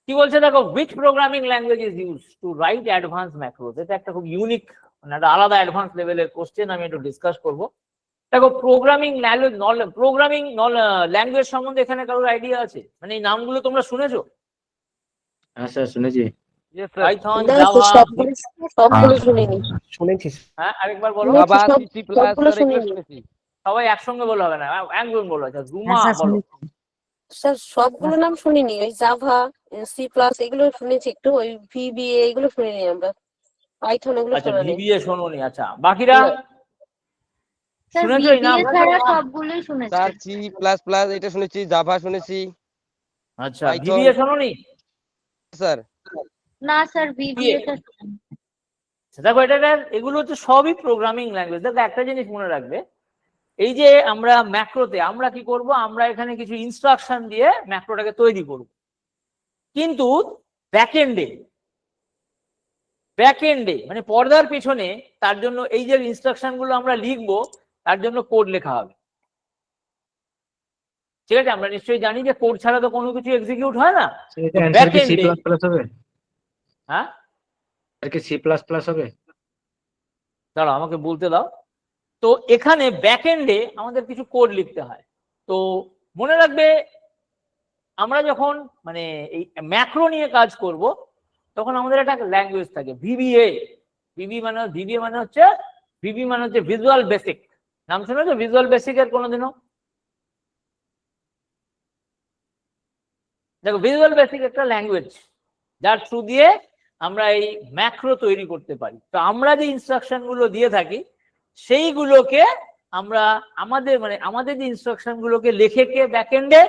কি বলছে দেখো, which programming language is used to write advanced macros? এটা একটা খুব ইউনিক, মানে একটা আলাদা অ্যাডভান্স লেভেলের কোশ্চেন, আমি একটু ডিসকাস করব। দেখো প্রোগ্রামিং ল্যাঙ্গুয়েজ সম্বন্ধে এখানে কারোর আইডিয়া আছে? মানে এই নামগুলো তোমরা শুনেছো? হ্যাঁ স্যার শুনেছি। পাইথন, জাভা, সবগুলো শুনিনি। শুনেছি। হ্যাঁ আরেকবার বলো। জাভা, সি প্লাস সবগুলো স্যার এগুলো শুনিনি। শুনেছি। সবাই একসঙ্গে বলা হবে না, একজন বলো। আচ্ছা জুমা বলো। স্যার সবগুলো নাম শুনিনি, ওই জাভা, সি প্লাস এগুলো শুনেছি একটু, ওই VBA এগুলো শুনিনি আমরা, পাইথন এগুলো আচ্ছা শোনা নেই। ভিবিএ শোনোনি? আচ্ছা বাকিরা শুনেছো এই নাম? সবগুলোই শুনেছি স্যার সি প্লাস প্লাস এটা শুনেছি, জাভা শুনেছি। আচ্ছা Python। ভিবিএ শোনোনি? স্যার না স্যার VBA টা শুনিনি। দেখো এগুলো হচ্ছে সবই প্রোগ্রামিং ল্যাঙ্গুয়েজ। দেখো একটা জিনিস মনে রাখবে, এই যে আমরা ম্যাক্রোতে আমরা কি করব, আমরা এখানে কিছু ইনস্ট্রাকশন দিয়ে ম্যাক্রোটাকে তৈরি করব, কিন্তু ব্যাকএন্ডে মানে পর্দার পিছনে তার জন্য এই যে ইনস্ট্রাকশন গুলো আমরা লিখবো তার জন্য কোড লেখা হবে। ঠিক আছে? আমরা নিশ্চয়ই জানি যে কোড ছাড়া তো কোনো কিছু এক্সিকিউট হয় না। ব্যাকএন্ডে হ্যাঁ C++ হবে? দাঁড়াও আমাকে বলতে দাও। তো এখানে ব্যাকএন্ডে আমাদের কিছু কোড লিখতে হয়। তো মনে রাখবে, আমরা যখন মানে এই ম্যাক্রো নিয়ে কাজ করব তখন আমাদের একটা ল্যাঙ্গুয়েজ থাকে VBA। ভিবি মানে হচ্ছে ভিজুয়াল বেসিক। নাম শুনেছো ভিজুয়াল বেসিক এর কোনোদিনও? দেখো ভিজুয়াল বেসিক একটা ল্যাঙ্গুয়েজ যার থ্রু দিয়ে আমরা এই ম্যাক্রো তৈরি করতে পারি। তো আমরা যে ইনস্ট্রাকশন গুলো দিয়ে থাকি সেইগুলোকে আমরা আমাদের যে ইনস্ট্রাকশন গুলোকে লিখে কে ব্যাকএন্ডে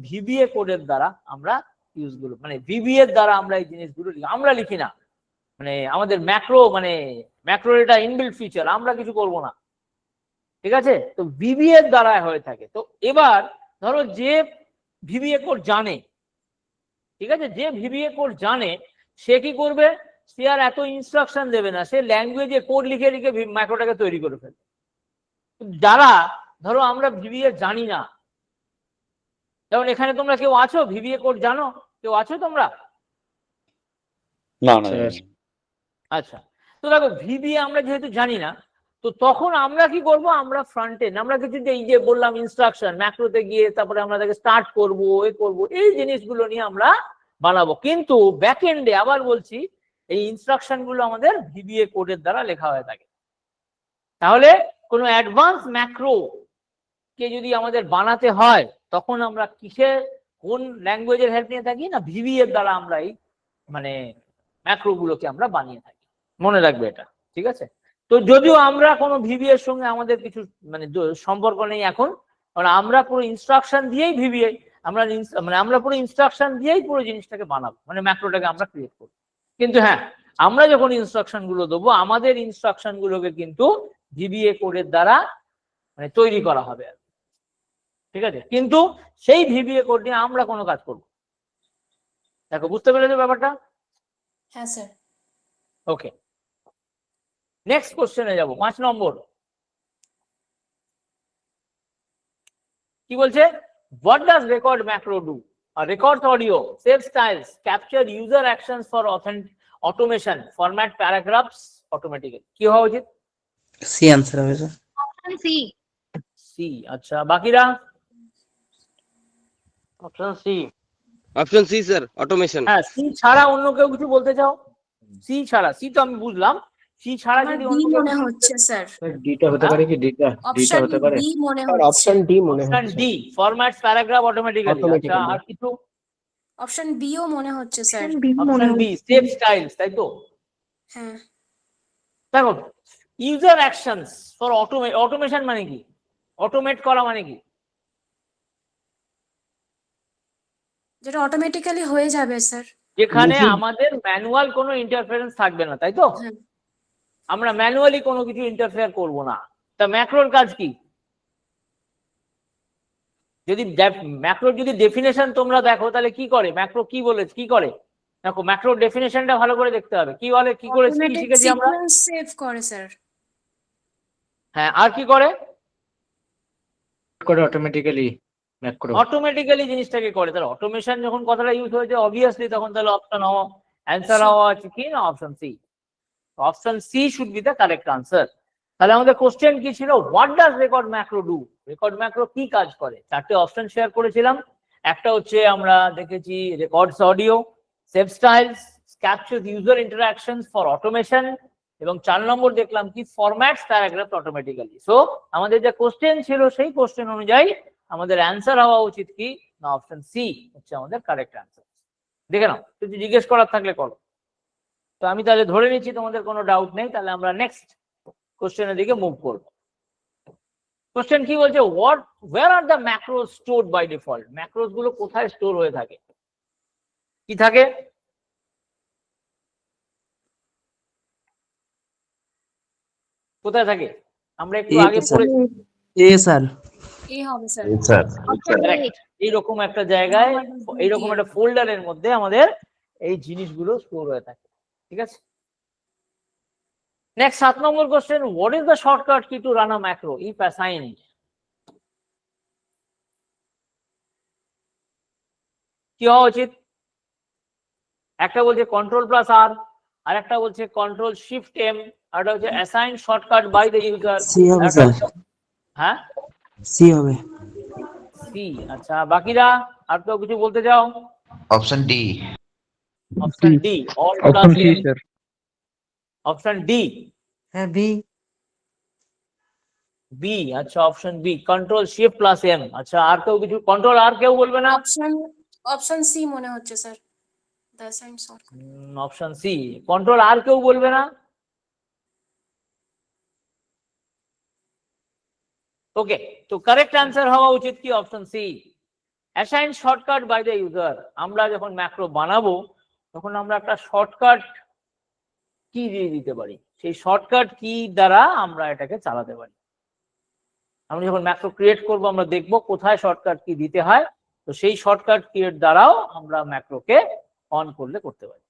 ভিবিএ কোডের দ্বারা আমরা ইউজ গুলো ভিবিএ এর দ্বারা আমরা এই জিনিসগুলো আমরা লিখি না, আমাদের ম্যাক্রো এটা ইনবিল্ট ফিচার, আমরা কিছু করব না, ঠিক আছে? তো ভিবিএ এর দ্বারা হয়ে থাকে। তো এবার ধরো যে ভিবিএ কোড জানে, ঠিক আছে, যে ভিবিএ কোড জানে সে কি করবে, সে আর এত ইনস্ট্রাকশন দেবে না, সে ল্যাঙ্গুয়েজে কোড লিখে লিখে ম্যাক্রোটাকে তৈরি করে ফেলবে। যারা ধরো আমরা ভিবিএ জানি না, যেমন এখানে তোমরা কেউ আছো ভিবিএ কোড জানো, কেউ আছো তোমরা? না আচ্ছা, তো দেখো ভিবিএ আমরা যেহেতু জানি না, তো তখন আমরা কি করব, আমরা ফ্রন্ট এন্ড আমরা কিছু এই যে বললাম ইনস্ট্রাকশন ম্যাক্রোতে গিয়ে তারপরে আমরা তাকে স্টার্ট করব, এই জিনিসগুলো নিয়ে আমরা বানাবো। কিন্তু ব্যাক এন্ডে আবার বলছি এই ইনস্ট্রাকশন গুলো আমাদের ভিবিএ কোডের দ্বারা লেখা হয়ে থাকে। তাহলে কোনো অ্যাডভান্স ম্যাক্রো কে যদি আমাদের বানাতে হয় তখন আমরা কোন ল্যাঙ্গুয়েজের হেল্প নিয়ে থাকি না, ভিবিএ এর দ্বারা আমরা এই ম্যাক্রো গুলোকে আমরা বানিয়ে থাকি। মনে রাখবে এটা, ঠিক আছে? তো যদিও আমরা কোনো ভিবিএ এর সঙ্গে আমাদের কিছু সম্পর্ক নেই এখন, কারণ আমরা পুরো ইনস্ট্রাকশন দিয়েই ভিবিএ আমরা পুরো ইনস্ট্রাকশন দিয়েই পুরো জিনিসটাকে বানাবো, ম্যাক্রোটাকে আমরা ক্রিয়েট করবো। কিন্তু হ্যাঁ, আমরা যখন ইনস্ট্রাকশন গুলো দেবো আমাদের ইনস্ট্রাকশন গুলোকে কিন্তু ভিবিএ কোডের দ্বারা তৈরি করা হবে, ঠিক আছে? কিন্তু সেই ভিবিএ কোড নিয়ে আমরা কোনো কাজ করবো। দেখো বুঝতে পেরেছো ব্যাপারটা? হ্যাঁ স্যার। ওকে, নেক্সট কোশ্চেনে যাবো, 5 নম্বর। কি বলছে? What does record macro do? Records audio, save styles, capture user actions for automation, format paragraphs automatically. কি হওয়া উচিত? সি आंसर হবে স্যার। Option C. সি। আচ্ছা, বাকিরা? Option C. Option C sir, automation. হ্যাঁ, সি ছাড়া অন্য কেউ কিছু বলতে চাও? সি ছাড়া, সি তো আমি বুঝলাম, সি ছাড়া আমার যদি ডি অন্য কেউ মনে হচ্ছে স্যার। ডিটা হতে পারে কি? ডিটা অপশন হতে পারে। ডি মনে আর হচ্ছে। অপশন ডি মনে অপশন হচ্ছে। D, formats paragraph automatically. আচ্ছা, Automatically। আর কিছু? অপশন বি ও মনে হচ্ছে sir. Option B, save styles, তাই তো? হ্যাঁ। দেখো, ইউজার অ্যাকশনস ফর অটোমেশন মানে কি? অটোমেট করা মানে কি? যেটা অটোমেটিক্যালি হয়ে যাবে স্যার। যেখানে আমাদের ম্যানুয়াল কোনো ইন্টারফারেন্স থাকবে না, তাই তো? হ্যাঁ। আমরা ম্যানুয়ালি কোনো কিছু ইন্টারফেয়ার করব না। তা ম্যাক্রোর কাজ কি? যদি ম্যাক্রোর যদি ডেফিনেশন তোমরা দেখো তাহলে কি করে ম্যাক্রো, কি বলেছে, কি করে? দেখো ম্যাক্রোর ডেফিনেশনটা ভালো করে দেখতে হবে। কি বলে, কি করে, কি শিখেছি আমরা? সিকোয়েন্স সেভ করে স্যার। হ্যাঁ, আর কি করে? অটোমেটিক্যালি ম্যাক্রো অটোমেটিক্যালি জিনিসটাকে করে। তাহলে অটোমেশন যখন কথাটা ইউজ হয়েছে অবভিয়াসলি তখন তাহলে অপশন হওয়া অ্যান্সার হওয়া আছে কি না option C. Option C should be the correct answer. তাহলে আমাদের কোশ্চেন কি ছিল? What does record macro do? Record macro কি কাজ করে? 4টে অপশন শেয়ার করেছিলাম। একটা হচ্ছে আমরা দেখেছি records audio, save styles, capture user interactions for automation, এবং 4 নম্বর দেখলাম কি ফরম্যাটস প্যারাগ্রাফ অটোমেটিক্যালি। সো আমাদের যে কোশ্চেন ছিল সেই কোশ্চেন অনুযায়ী আমাদের অ্যান্সার হওয়া উচিত কি না অপশন সি হচ্ছে আমাদের কারেক্ট অ্যান্সার। দেখে নাও, যদি জিজ্ঞেস করার থাকলে করো। তো আমি তাহলে ধরে নিচ্ছি তোমাদের কোনো ডাউট নেই, তাহলে আমরা নেক্সট কোশ্চেনের দিকে মুভ করব। কোশ্চেন কি বলছে? Where are the macros stored by default? Macros গুলো কোথায় স্টোর হয়ে থাকে? কি থাকে? কোথায় থাকে? আমরা একটু আগে পড়েছি। এ স্যার। এ হবে স্যার। এইরকম একটা জায়গায়, এইরকম একটা ফোল্ডারের মধ্যে আমাদের এই জিনিসগুলো স্টোর হয়ে থাকে, ঠিক আছে? নেক্সট 7 নম্বর question, what is the shortcut key to run a macro if assigned? কি হওয়া উচিত? একটা বলছে কন্ট্রোল প্লাস আর, আর একটা বলছে কন্ট্রোল শিফট এম, আর একটা হচ্ছে assign shortcut by the user. C হবে স্যার। হ্যাঁ, সি হবে। সি। আচ্ছা, বাকিরা আর তো কিছু বলতে চাও? Option D. Option D, all plus M. Option D. হ্যাঁ বি। বি। আচ্ছা, option B, control shift plus M. আচ্ছা, আর কেউ কিছু? কন্ট্রোল আর কেউ বলবে না? অপশন অপশন সি মনে হচ্ছে sir, the assign shortcut. Option C. Control আর কেউ বলবে না? ওকে, তো কারেক্ট অ্যান্সার হওয়া উচিত কি option C, assign shortcut by the user. আমরা যখন ম্যাক্রো বানাবো তখন আমরা একটা শর্টকাট কি দিয়ে দিতে পারি, সেই শর্টকাট কি দ্বারা আমরা এটাকে চালাতে পারি। আমরা যখন ম্যাক্রো ক্রিয়েট করব আমরা দেখব কোথায় শর্টকাট কি দিতে হয়, তো সেই শর্টকাট ক্রিয়েট দ্বারাও আমরা ম্যাক্রোকে অন করলে করতে পারি।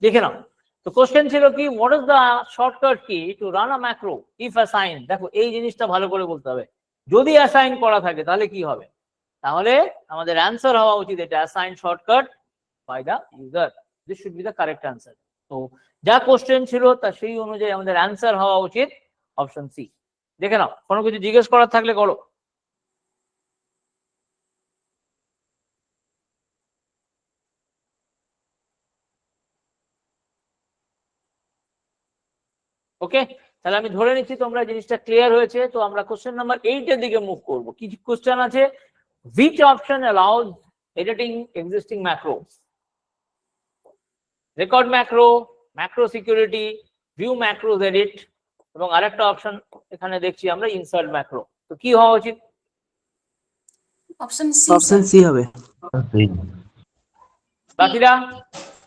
দেখে নাও, তো কোশ্চেন ছিল কি, what is the shortcut key to run a macro if assign. দেখো এই জিনিসটা ভালো করে বলতে হবে, যদি অ্যাসাইন করা থাকে তাহলে কি হবে, তাহলে আমাদের অ্যান্সার হওয়া উচিত এটা, assign shortcut by the user. This should be the correct answer. তো যা কোশ্চেন ছিল তা সেই অনুযায়ী আমাদের অ্যান্সার হওয়া উচিত অপশন সি। দেখে নাও, কোনো কিছু জিজ্ঞেস করার থাকলে করো। ওকে, তাহলে আমি ধরে নিচ্ছি তোমরা জিনিসটা ক্লিয়ার হয়েছে। তো আমরা কোশ্চেন নাম্বার 8 এর দিকে মুভ করব। কি কোশ্চেন আছে, which option allows editing existing macros? Record macro, macro security, view macros edit, এবং আরেকটা অপশন এখানে দেখছি আমরা ইনসার্ট ম্যাক্রো। তো কি হওয়া উচিত? Option C. অপশন সি হবে। বাকিরা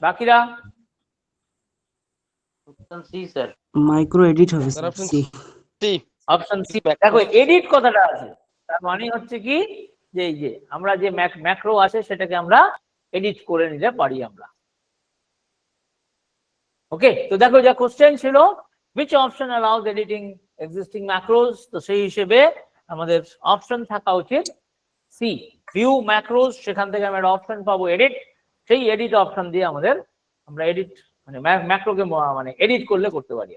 বাকিরা option C sir. Micro edit হবে Sir, sir, option C. C. Option C. দেখো এডিট কথাটা আছে, তার মানে হচ্ছে কি যে এই যে আমরা যে ম্যাক্রো আছে সেটাকে আমরা এডিট করে নিতে পারি আমরা। ওকে, তো দেখো যা কোশ্চেন ছিল which option allows editing existing macros, তো সেই হিসেবে আমাদের অপশন থাকা উচিত সি, ভিউ ম্যাক্রোস। সেখান থেকে আমরা একটা অপশন পাবো এডিট, সেই এডিট অপশন দিয়ে আমরা এডিট মানে ম্যাক্রোকে মানে এডিট করলে করতে পারি।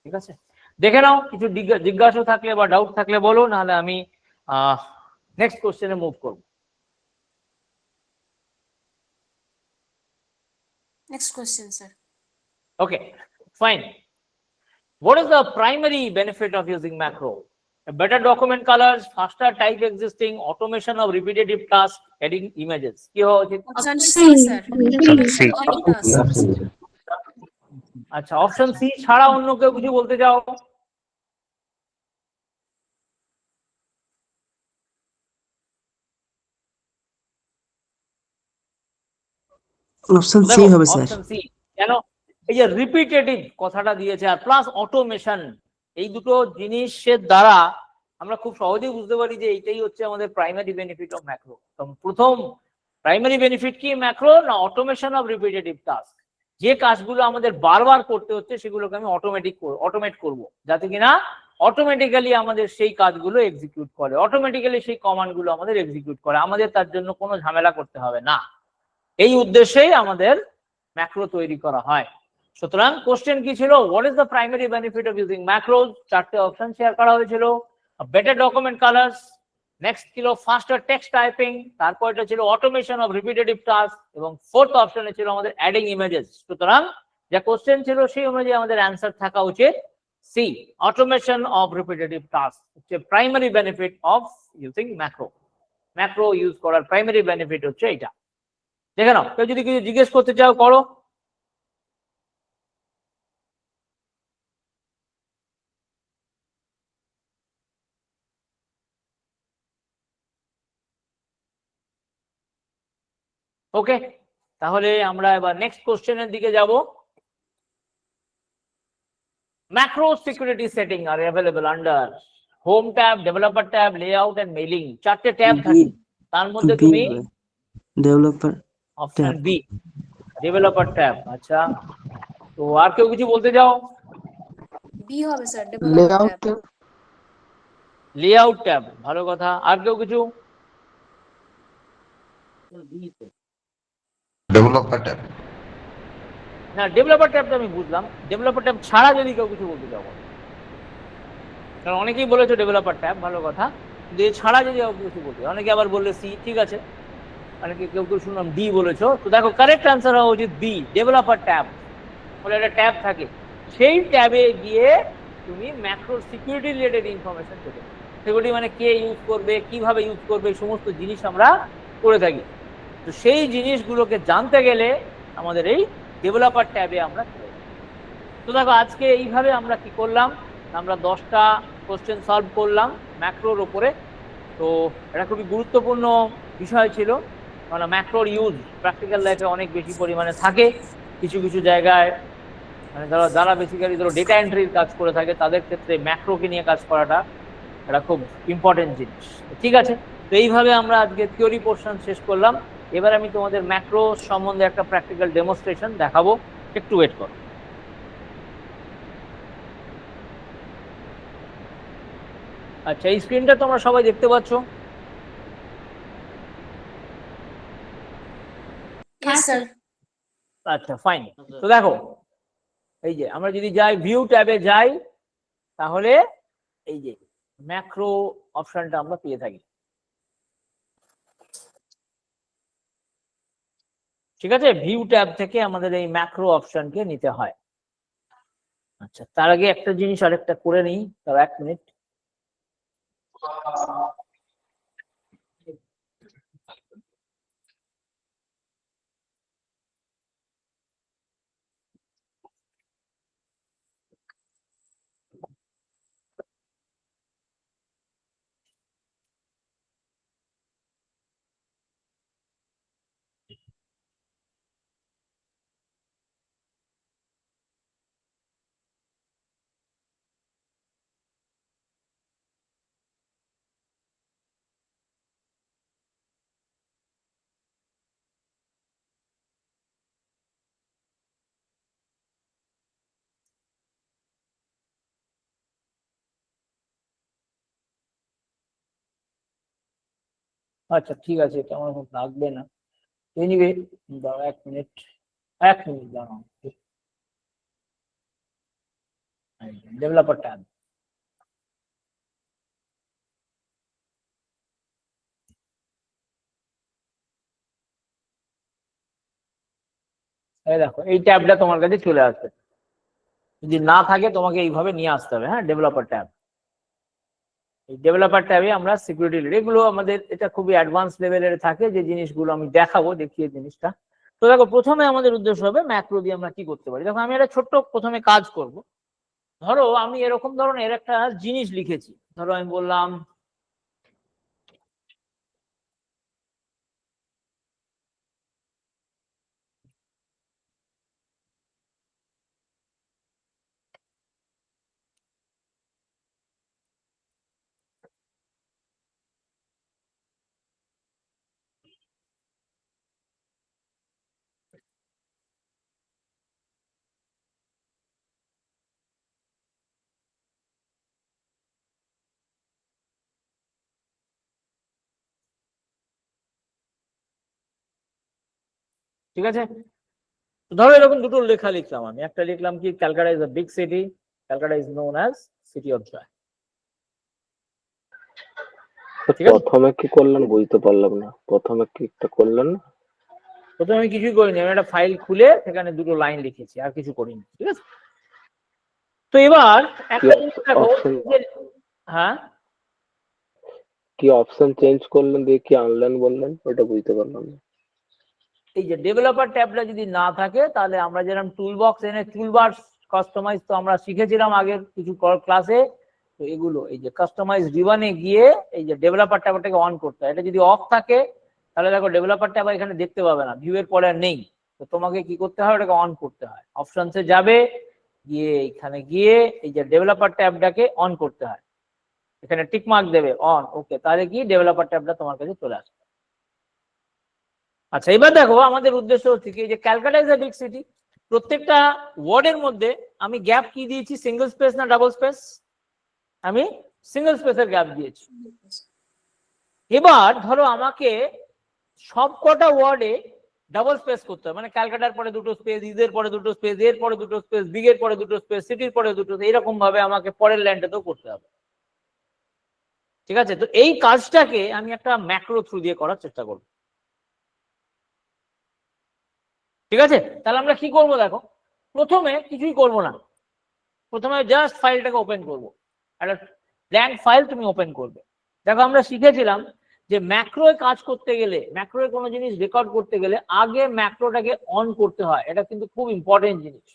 ঠিক আছে, দেখে নাও, কিছু জিজ্ঞাসা থাকলে বা ডাউট থাকলে বলো, নাহলে আমি নেক্সট কোশ্চেনে মুভ করব। Next question sir. Okay, fine. What is the primary benefit of using macro? A better document colors, faster type existing, automation of repetitive tasks, adding images. কি হওয়া উচিত? Option C sir. সি। আচ্ছা, অপশন সি ছাড়া অন্য কেউ কিছু বলতে চাও? অপশন সি হবে স্যার। অপশন সি কেন? এই যে রিপিটেটিভ কথাটা দিয়েছে আর প্লাস অটোমেশন, এই দুটো জিনিসের দ্বারা আমরা খুব সহজেই বুঝতে পারি যে এইটাই হচ্ছে আমাদের প্রাইমারি বেনিফিট অফ ম্যাক্রো। প্রথম প্রাইমারি বেনিফিট কি ম্যাক্রো না, অটোমেশন অফ রিপিটেটিভ টাস্ক। যে কাজগুলো আমাদের বারবার করতে হচ্ছে সেগুলোকে আমি অটোমেট করব, যাতে কিনা অটোমেটিক্যালি আমাদের সেই কাজগুলো এক্সিকিউট করে, অটোমেটিক্যালি সেই কমান্ডগুলো আমাদের এক্সিকিউট করে, আমাদের তার জন্য কোনো ঝামেলা করতে হবে না। এই উদ্দেশ্যেই আমাদের ম্যাক্রো তৈরি করা হয়। সুতরাং কোশ্চেন কি ছিল, what is the primary benefit of using macros? চারটে অপশন শেয়ার করা হয়েছিল, বেটার ডকুমেন্ট কালার্স, নেক্সট ছিল ফাস্টার টেক্সট টাইপিং, তারপর এটা ছিল অটোমেশন অফ রিপিটেটিভ টাস্ক, এবং ফোর্থ অপশনে ছিল আমাদের অ্যাডিং ইমেজেস। সুতরাং যা কোশ্চেন ছিল সেই অনুযায়ী আমাদের অ্যান্সার থাকা উচিত C, automation of repetitive task হচ্ছে primary benefit of using macro. Macro use করার প্রাইমারি বেনিফিট হচ্ছে এটা। দেখে নাও, কেউ যদি কিছু জিজ্ঞেস করতে চাও করো। ওকে, তাহলে আমরা এবার নেক্সট কোশ্চেনের দিকে যাব। Macro security setting are available under home tab, developer tab, layout and mailing. চারটে ট্যাব থাকে, তার মধ্যে তুমি developer option B, developer tab. আচ্ছা, তো আর কেউ কিছু বলতে চাও? বি হবে sir, developer tab. Layout tab, ভালো কথা। আর কেউ কিছু? Developer tab. না, ডেভেলপার ট্যাবটা আমি বুঝলাম, ডেভেলপার ট্যাব ছাড়া যদি কেউ কিছু বলতে চাও, কারণ অনেকেই বলেছো ডেভেলপার ট্যাব, ভালো কথা, কিন্তু এ ছাড়া যদি কিছু বলতে, অনেকে আবার বললে সি, ঠিক আছে, অনেকে কেউ শুনলাম ডি বলেছো। তো দেখো কারেক্ট অ্যান্সার হওয়া উচিত বি, ডেভেলপার ট্যাব। বলে একটা ট্যাব থাকে, সেই ট্যাবে গিয়ে তুমি ম্যাক্রো সিকিউরিটি রিলেটেড ইনফরমেশন পেতে পারো। সিকিউরিটি মানে কে ইউজ করবে, কিভাবে ইউজ করবে, সমস্ত জিনিস আমরা করে থাকি। তো সেই জিনিসগুলোকে জানতে গেলে আমাদের এই ডেভেলপার ট্যাবে আমরা চলে যাব। তো দেখো আজকে এইভাবে আমরা কি করলাম, আমরা 10টা কোশ্চেন সলভ করলাম ম্যাক্রোর উপরে। তো এটা খুবই গুরুত্বপূর্ণ বিষয় ছিল, কারণ ম্যাক্রোর ইউজ প্র্যাকটিক্যাল লাইফে অনেক বেশি পরিমাণে থাকে। কিছু কিছু জায়গায় মানে যারা বেসিক্যালি ধরো ডেটা এন্ট্রির কাজ করে থাকে তাদের ক্ষেত্রে ম্যাক্রোকে নিয়ে কাজ করাটা এটা খুব ইম্পর্টেন্ট জিনিস। ঠিক আছে, তো এইভাবে আমরা আজকে থিওরি পোর্শন শেষ করলাম। এবার আমি তোমাদের ম্যাক্রো সম্বন্ধে একটা প্র্যাকটিক্যাল ডেমনস্ট্রেশন দেখাবো, একটু ওয়েট করো। আচ্ছা, এই স্ক্রিনটা তোমরা সবাই দেখতে পাচ্ছ? Yes, sir. আচ্ছা, ফাইন। তো দেখো এই যে আমরা যদি যাই ভিউ ট্যাবে যাই, তাহলে এই যে ম্যাক্রো অপশনটা আমরা পেয়ে থাকি। ঠিক আছে, ভিউ ট্যাব থেকে আমাদের এই ম্যাক্রো অপশনকে নিতে হয়। আচ্ছা, তার আগে একটা জিনিস আরেকটা করে নিই, তার 1 মিনিট। আচ্ছা ঠিক আছে, এটা আমার খুব লাগবে না। এনিওয়ে দাঁড়াও 1 মিনিট, 1 মিনিট দাঁড়াও। ডেভেলপার ট্যাব, এই দেখো এই ট্যাবটা তোমার কাছে চলে আসবে। যদি না থাকে তোমাকে এইভাবে নিয়ে আসতে হবে। হ্যাঁ, ডেভেলপার ট্যাব। এই ডেভেলপার ট্যাবে আমরা সিকিউরিটি এগুলো আমাদের এটা খুবই অ্যাডভান্স লেভেলের থাকে, যে জিনিসগুলো আমি দেখাবো, দেখিয়ে জিনিসটা। তো দেখো প্রথমে আমাদের উদ্দেশ্য হবে ম্যাক্রো দিয়ে আমরা কি করতে পারি। দেখো আমি একটা ছোট্ট প্রথমে কাজ করব। ধরো আমি এরকম ধরনের একটা জিনিস লিখেছি, ধরো আমি বললাম ঠিক আছে, ধরো এরকম দুটো লেখা লিখলাম আমি। একটা লিখলাম কি, Calcutta is a big city, Calcutta is known as city of joy. ঠিক আছে, প্রথমে কি করলেন বুঝতে পারলাম না, প্রথমে কি একটা করলেন না? প্রথমে আমি কিছুই করিনি, আমি একটা ফাইল খুলে সেখানে দুটো লাইন লিখেছি, আর কিছু করিনি। ঠিক আছে, তো এবার একটা জিনিস দেখো হ্যাঁ কি অপশন চেঞ্জ করলেন দিয়ে কি আনলেন বললেন, ওটা বুঝতে পারলাম না। এই যে ডেভেলপার ট্যাবটা যদি না থাকে, তাহলে আমরা যেরকম টুল বক্স এনে টুলবার কাস্টমাইজ তো আমরা শিখেছিলাম আগের কিছু ক্লাসে। তো এগুলো এই যে কাস্টমাইজ রিবনে গিয়ে এই যে ডেভেলপার ট্যাবটাকে অন করতে হয়। এটা যদি অফ থাকে তাহলে দেখো ডেভেলপার ট্যাব এখানে দেখতে পাবে না, ভিউ এর পরে নেই। তো তোমাকে কি করতে হয়, ওটাকে অন করতে হয়। অপশনসে যাবে, গিয়ে এখানে গিয়ে এই যে ডেভেলপার ট্যাবটাকে অন করতে হয়, এখানে টিক মার্ক দেবে অন, ওকে, তাহলে কি ডেভেলপার ট্যাবটা তোমার কাছে চলে আসবে। আচ্ছা, এবার দেখো আমাদের উদ্দেশ্য হচ্ছে কি, যে Calcutta is a big city, প্রত্যেকটা ওয়ার্ডের মধ্যে আমি গ্যাপ কি দিয়েছি, সিঙ্গেল স্পেস না ডাবল স্পেস? আমি সিঙ্গেল স্পেসের গ্যাপ দিয়েছি। এবার ধরো আমাকে সবকটা ওয়ার্ডে ডাবল স্পেস করতে হবে, মানে ক্যালকাটার পরে দুটো স্পেস, ইজের পরে দুটো স্পেস, এর পরে দুটো স্পেস, বিগের পরে দুটো স্পেস, সিটির পরে দুটো, এরকম ভাবে আমাকে পরের লাইনটাতেও করতে হবে। ঠিক আছে, তো এই কাজটাকে আমি একটা ম্যাক্রো থ্রু দিয়ে করার চেষ্টা করব। ঠিক আছে, তাহলে আমরা কি করব, দেখো প্রথমে কিছুই করব না, প্রথমে জাস্ট ফাইলটাকে ওপেন করব। একটা ব্ল্যাঙ্ক ফাইল তুমি ওপেন করবে। দেখো আমরা শিখেছিলাম যে ম্যাক্রোয় কাজ করতে গেলে, ম্যাক্রোয় কোনো জিনিস রেকর্ড করতে গেলে আগে ম্যাক্রোটাকে অন করতে হয়। এটা কিন্তু খুব ইম্পর্টেন্ট জিনিস।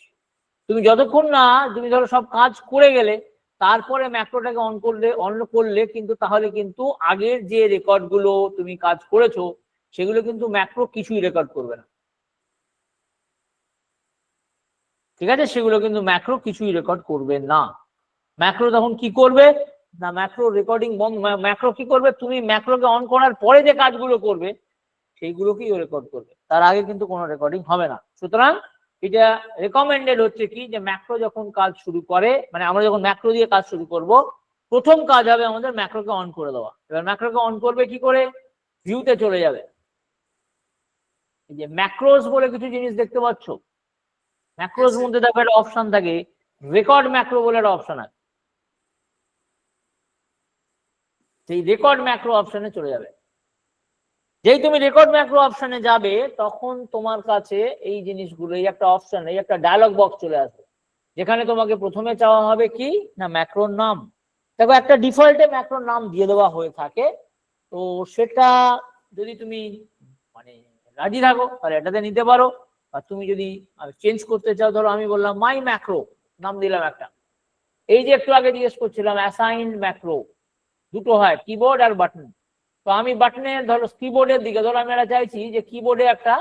তুমি যতক্ষণ না তুমি ধরো সব কাজ করে গেলে তারপরে ম্যাক্রোটাকে অন করলে কিন্তু তাহলে কিন্তু আগের যে রেকর্ড গুলো তুমি কাজ করেছো সেগুলো কিন্তু ম্যাক্রো কিছুই রেকর্ড করবে না। ঠিক আছে, সেগুলো কিন্তু ম্যাক্রো কিছুই রেকর্ড করবে না। ম্যাক্রো তখন কি করবে না, ম্যাক্রো রেকর্ডিং বন্ধ। ম্যাক্রো কি করবে, তুমি ম্যাক্রোকে অন করার পরে যে কাজগুলো করবে সেইগুলোকেই রেকর্ড করবে, তার আগে কিন্তু কোনো রেকর্ডিং হবে না। সুতরাং এটা রেকমেন্ডেড হচ্ছে কি যে ম্যাক্রো যখন কাজ শুরু করে, মানে আমরা যখন ম্যাক্রো দিয়ে কাজ শুরু করব, প্রথম কাজ হবে আমাদের ম্যাক্রোকে অন করে দেওয়া। এবার ম্যাক্রোকে অন করবে কি করে, ভিউতে চলে যাবে। এই যে ম্যাক্রোস বলে কিছু জিনিস দেখতে পাচ্ছ, ম্যাক্রোস মধ্যে দেখো একটা অপশন থাকে রেকর্ড ম্যাক্রো বলে একটা অপশন আছে। সেই রেকর্ড ম্যাক্রো অপশনে চলে যাবে। যেই তুমি রেকর্ড ম্যাক্রো অপশনে যাবে তখন তোমার কাছে এই জিনিসগুলো, এই একটা অপশন, এই একটা ডায়লগ বক্স চলে আসবে, যেখানে তোমাকে প্রথমে চাওয়া হবে কি না ম্যাক্রোর নাম। দেখো একটা ডিফল্টে ম্যাক্রোর নাম দিয়ে দেওয়া হয়ে থাকে, তো সেটা যদি তুমি মানে রাজি থাকো তাহলে এটাতে নিতে পারো। আর তুমি যদি চেঞ্জ করতে চাও, ধরো আমি বললাম মাই ম্যাক্রো, নাম দিলাম একটা। এই যে একটু আগে জিজ্ঞেস করছিলাম অ্যাসাইন্ড ম্যাক্রো, দুটো হয় কিবোর্ড আর বাটন। তো আমি বাটনের ধরো কিবোর্ডের দিকে, ধরো আমি এটা চাইছি যে কিবোর্ডে একটা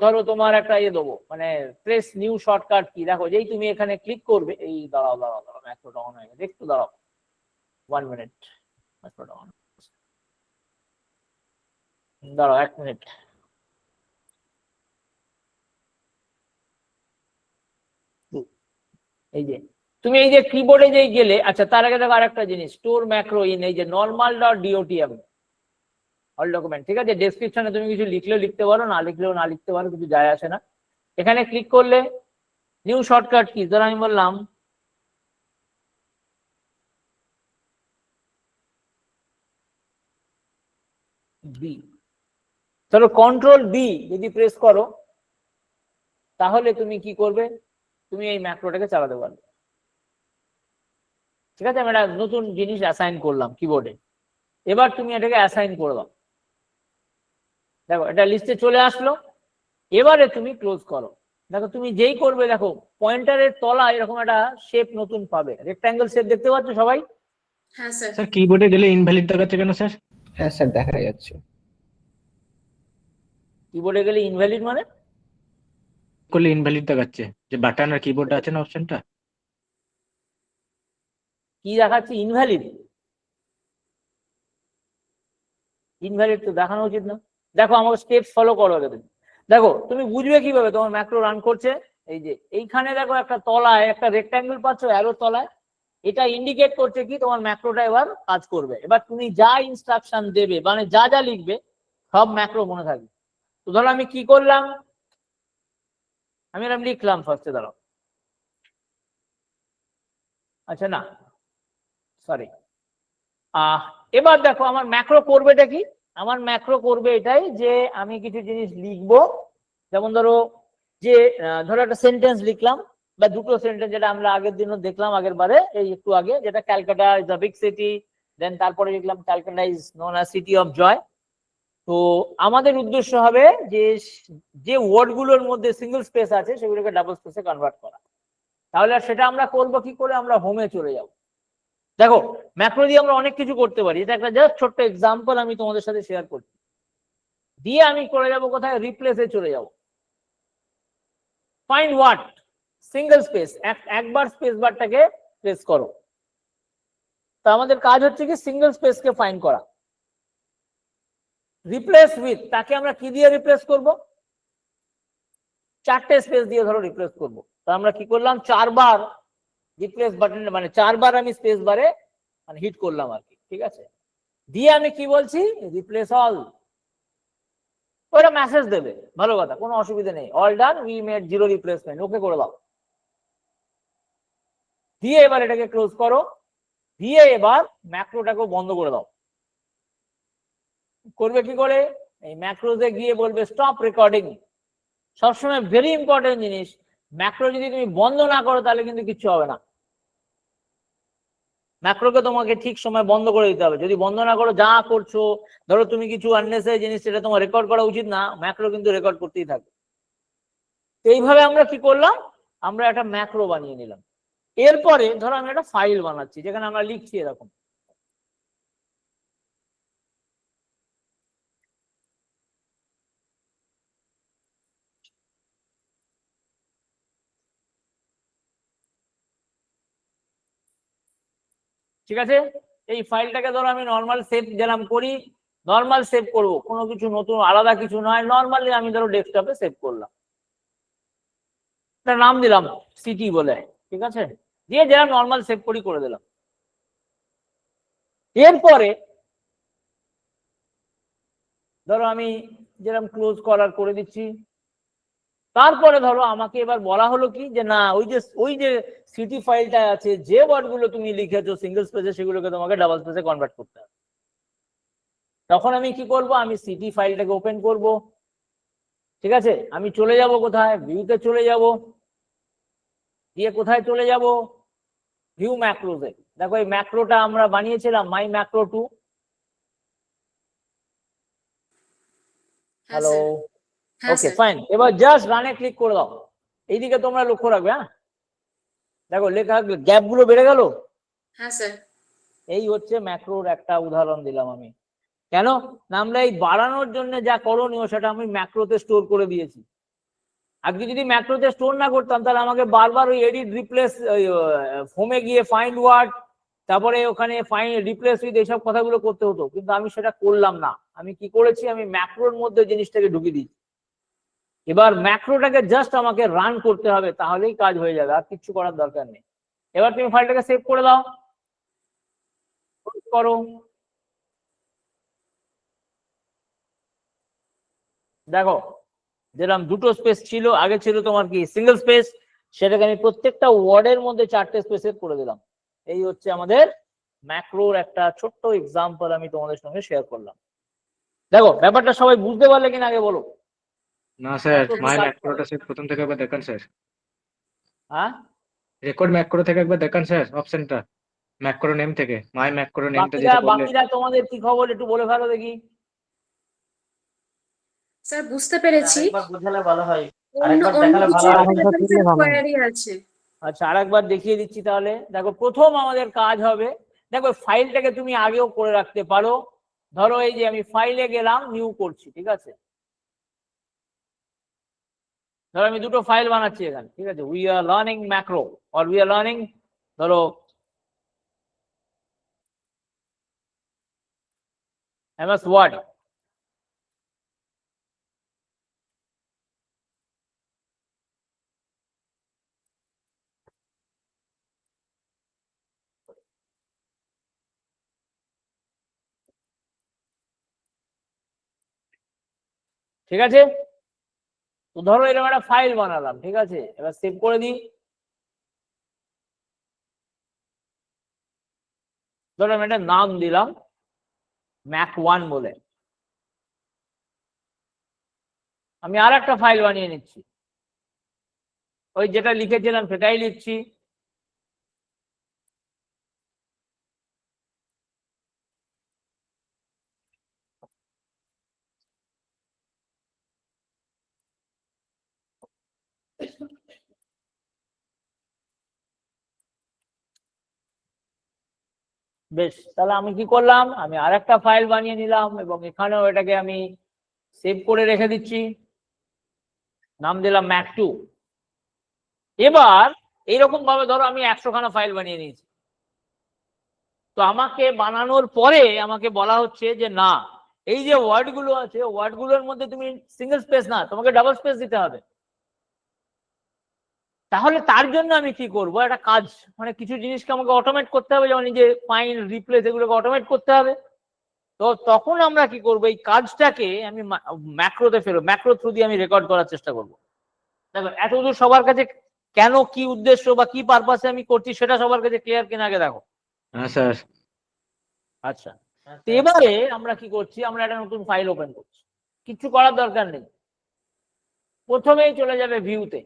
ধরো তোমার একটা ইয়ে দেবো, মানে প্রেস নিউ শর্টকাট কি। দেখো যেই তুমি এখানে ক্লিক করবে, এই দাঁড়াও দাঁড়াও দাঁড়াও ম্যাক্রোটা অন হয়ে গেছে, একটু দাঁড়াও 1 মিনিট, ম্যাক্রোটা অন, দাঁড়াও 1 মিনিট। এই যে তুমি এই যে কিবোর্ডে যেই গেলে, আচ্ছা তার আগে দেখো আরেকটা জিনিস, স্টোর ম্যাক্রো ইন এই যে normal.dotm অল ডকুমেন্ট। ঠিক আছে, ডেসক্রিপশনে তুমি কিছু লিখলেও লিখতে পারো, না লিখলেও না লিখতে পারো, কিছু যায় আসে না। এখানে ক্লিক করলে নিউ শর্টকাট কি, ধরো আমি বললাম বি, ধরো কন্ট্রোল বি যদি প্রেস করো তাহলে তুমি কি করবে, তুমি এই ম্যাক্রোটাকে চালাতে পারবে। ঠিক আছে, আমি একটা নতুন জিনিস অ্যাসাইন করলাম কিবোর্ডে, এবার তুমি এটাকে অ্যাসাইন করে দাও। দেখো এটা লিস্টে চলে আসলো, এবারে তুমি ক্লোজ করো। দেখো তুমি যেই করবে, দেখো পয়েন্টারের তলায় এরকম একটা শেপ নতুন পাবে, রেক্ট্যাঙ্গেল শেপ দেখতে পাচ্ছ সবাই? হ্যাঁ স্যার। স্যার কিবোর্ডে গেলে ইনভ্যালিড দেখাচ্ছে কেন স্যার? হ্যাঁ স্যার, দেখা যাচ্ছে। কিবোর্ডে গেলে ইনভ্যালিড মানে করলে ইনভ্যালিড দেখাচ্ছে, যে বাটন আর কিবোর্ড আছে না অপশনটা। কি দেখাচ্ছে, ইনভ্যালিড? ইনভ্যালিড তো দেখানো উচিত না। দেখো আমাকে স্টেপস ফলো করো আগে তুমি। দেখো তুমি বুঝবে কিভাবে তোমার ম্যাক্রো রান করছে, এই যে এইখানে দেখো একটা তলায় একটা রেক্ট্যাঙ্গেল পাচ্ছ অ্যারো তলায়, এটা ইন্ডিকেট করছে কি তোমার ম্যাক্রোটা এবার কাজ করবে। এবার তুমি যা ইনস্ট্রাকশন দেবে, মানে যা যা লিখবে সব ম্যাক্রো মনে থাকবে। তো ধরো আমি কি করলাম, আমি এরকম লিখলাম ফার্স্টে, দাঁড়াও, আচ্ছা না সরি, এবার দেখো আমার ম্যাক্রো করবেটা কি, আমার ম্যাক্রো করবে এটাই যে আমি কিছু জিনিস লিখবো। যেমন ধরো যে ধরো একটা সেন্টেন্স লিখলাম, বা দুটো সেন্টেন্স, যেটা আমরা আগের দিনও দেখলাম, আগের বারে এই একটু আগে, যেটা Calcutta is a big city, then তারপরে লিখলাম Calcutta is known as city of joy. তো আমাদের উদ্দেশ্য হবে যে যে ওয়ার্ড গুলোর মধ্যে সিঙ্গেল স্পেস আছে সেগুলোকে ডাবল স্পেসে কনভার্ট করা। তাহলে সেটা আমরা করবো কি করে, আমরা হোমে চলে যাব। দেখো ম্যাক্রো দিয়ে আমরা অনেক কিছু করতে পারি, এটা একটা জাস্ট ছোট্ট এক্সাম্পল আমি তোমাদের সাথে শেয়ার করছি। দিয়ে আমি করে যাব কোথায়, রিপ্লেসে চলে যাব। ফাইন্ড ওয়ার্ড, সিঙ্গেল স্পেস, একবার স্পেস বারটাকে প্রেস করো। তো আমাদের কাজ হচ্ছে কি সিঙ্গেল স্পেসকে ফাইন্ড করা। রিপ্লেস উইথ, তাকে আমরা কি দিয়ে রিপ্লেস করব, 4টে স্পেস দিয়ে ধরো রিপ্লেস করব। তো আমরা কি করলাম, 4বার রিপ্লেস বাটন, মানে 4বার আমি স্পেস বারে মানে হিট করলাম আর কি। ঠিক আছে, দিয়ে আমি কি বলছি, রিপ্লেস অল, ওটা মেসেজ দেবে, ভালো কথা, কোনো অসুবিধা নেই। All done, we made 0 replacement, okay করে দাও। দিয়ে এবার এটাকে ক্লোজ করো, দিয়ে এবার ম্যাক্রোটাকে বন্ধ করে দাও। করবে কি করে, এই ম্যাক্রোতে গিয়ে বলবে স্টপ রেকর্ডিং। সবসময় ভেরি ইম্পর্টেন্ট জিনিস, ম্যাক্রো যদি তুমি বন্ধ না করো তাহলে কিন্তু কিচ্ছু হবে না। ম্যাক্রোকে তোমাকে ঠিক সময় বন্ধ করে দিতে হবে। যদি বন্ধ না করো, যা করছো, ধরো তুমি কিছু আননেসেসারি জিনিস, সেটা তোমার রেকর্ড করা উচিত না, ম্যাক্রো কিন্তু রেকর্ড করতেই থাকবে। এইভাবে আমরা কি করলাম, আমরা একটা ম্যাক্রো বানিয়ে নিলাম। এরপরে ধরো আমি একটা ফাইল বানাচ্ছি যেখানে আমরা লিখছি এরকম, ঠিক আছে। এই ফাইলটাকে ধরো আমি নর্মাল সেভ যেরকম করি, নর্মাল সেভ করবো, কোনো কিছু নতুন আলাদা কিছু নয়, নর্মালি আমি ধরো ডেস্কটপে সেভ করলাম, একটা নাম দিলাম সিটি বলে, ঠিক আছে, দিয়ে যেরকম নর্মাল সেভ করি করে দিলাম। এরপরে ধরো আমি যেরকম ক্লোজ করার করে দিচ্ছি। তারপরে ধরো আমাকে এবার বলা হলো কি যে না, ওই যে সিটি ফাইলটা আছে, যে ওয়ার্ডগুলো তুমি লিখেছো সিঙ্গেল স্পেসে, সেগুলোকে তোমাকে ডাবল স্পেসে কনভার্ট করতে হবে। তখন আমি কি করব, আমি সিটি ফাইলটাকে ওপেন করব, ঠিক আছে। আমি চলে যাব কোথায়, ভিউতে চলে যাব, দিয়ে কোথায় চলে যাব, ভিউ ম্যাক্রোতে। দেখো এই ম্যাক্রোটা আমরা বানিয়েছিলাম, মাই ম্যাক্রো 2। হ্যাঁ হ্যালো, স্যার। হ্যাঁ ওকে স্যার। ফাইন। এবার জাস্ট রানে ক্লিক করে দাও। এইদিকে তোমরা লক্ষ্য রাখবে, হ্যাঁ, দেখো লেখা গ্যাপ গুলো বেড়ে গেল। হ্যাঁ স্যার। এই হচ্ছে ম্যাক্রোর একটা উদাহরণ দিলাম আমি। কেন না, আমরা এই বাড়ানোর জন্য যা করণীয় সেটা আমি ম্যাক্রোতে স্টোর করে দিয়েছি। আজকে যদি ম্যাক্রোতে স্টোর না করতাম, তাহলে আমাকে বারবার ওই এডিট রিপ্লেস, হোমে গিয়ে ফাইন্ড ওয়ার্ড, তারপরে ওখানে ফাইন্ড রিপ্লেস উইথ, এইসব কথাগুলো করতে হতো, কিন্তু আমি সেটা করলাম না। আমি কি করেছি, আমি ম্যাক্রোর মধ্যে জিনিসটাকে ঢুকিয়ে দিচ্ছি। এবার ম্যাক্রোটাকে জাস্ট আমাকে রান করতে হবে, তাহলেই কাজ হয়ে যাবে, আর কিছু করার দরকার নেই। এবার তুমি ফাইলটাকে সেভ করে দাও, করো। দেখো যেরকম দুটো স্পেস ছিল, আগে ছিল তোমার কি সিঙ্গেল স্পেস, সেটাকে আমি প্রত্যেকটা ওয়ার্ডের মধ্যে 4টে স্পেসের করে দিলাম। এই হচ্ছে আমাদের ম্যাক্রোর একটা ছোট্ট এক্সাম্পল আমি তোমাদের সঙ্গে শেয়ার করলাম। দেখো ব্যাপারটা সবাই বুঝতে পারলে কিনা আগে বলো। না স্যার, ম্যাক্রো মাই কি কাজ ম্যাক্রোটা করে? স্যার প্রথম থেকে একবার দেখান স্যার। হ্যাঁ, রেকর্ড ম্যাক্রো থেকে একবার দেখান স্যার, অপশনটা ম্যাক্রো নেম থেকে, মাই ম্যাক্রো নেমটা বাকিরা যেটা বললেন। বাকিরা তোমাদের কি খবর, একটু বলে ফেলো দেখি। স্যার বুঝতে পেরেছি। আরেকবার বোঝালে ভালো হয়, অন্য আরেকবার অন্য দেখালে ভালো কিছু হয়। রেফারেন্সের কোয়ারি আছে। আচ্ছা, আরেকবার দেখিয়ে দিচ্ছি তাহলে। দেখো প্রথম আমাদের কাজ হবে, দেখো ফাইলটাকে তুমি আগেও করে রাখতে পারো। ধরো এই যে আমি ফাইলে গেলাম, নিউ করছি, ঠিক আছে। ধরো আমি দুটো ফাইল বানাচ্ছি এখানে, ঠিক আছে, we are learning macro or we are learning, ধরো MS ওয়ার্ড। ঠিক আছে, তো ধরো এরকম একটা ফাইল বানালাম, ঠিক আছে। এবার সেভ করে দিই। ধরো আমি একটা নাম দিলাম Mac1 বলে। আমি আর একটা ফাইল বানিয়ে নিচ্ছি, ওই যেটা লিখেছিলাম সেটাই লিখছি। বেশ, তাহলে আমি কি করলাম, আমি আর একটা ফাইল বানিয়ে নিলাম এবং এখানেও এটাকে আমি সেভ করে রেখে দিচ্ছি, নাম দিলাম Mac2। এবার এইরকম ভাবে ধরো আমি 100খানা ফাইল বানিয়ে নিয়েছি। তো আমাকে বানানোর পরে আমাকে বলা হচ্ছে যে না, এই যে ওয়ার্ড গুলো আছে, ওয়ার্ড গুলোর মধ্যে তুমি সিঙ্গেল স্পেস না, তোমাকে ডাবল স্পেস দিতে হবে। তাহলে তার জন্য আমি কি করব, একটা কাজ, মানে কিছু জিনিসকে আমাকে অটোমেট করতে হবে, যেমন এই যে ফাইন্ড রিপ্লেস, এগুলোকে অটোমেট করতে হবে। তো তখন আমরা কি করব, এই কাজটাকে আমি ম্যাক্রোতে ফেরবো, ম্যাক্রো থ্রু দিয়ে আমি রেকর্ড করার চেষ্টা করব। দেখো এতদূর সবার কাছে কেন, কি উদ্দেশ্য বা কি পারপাসে আমি করছি সেটা সবার কাছে ক্লিয়ার কিনা আগে দেখো। হ্যাঁ স্যার। আচ্ছা, তো এবারে আমরা কি করছি, আমরা একটা নতুন ফাইল ওপেন করছি, কিছু করার দরকার নেই। প্রথমেই চলে যাবে ভিউতে,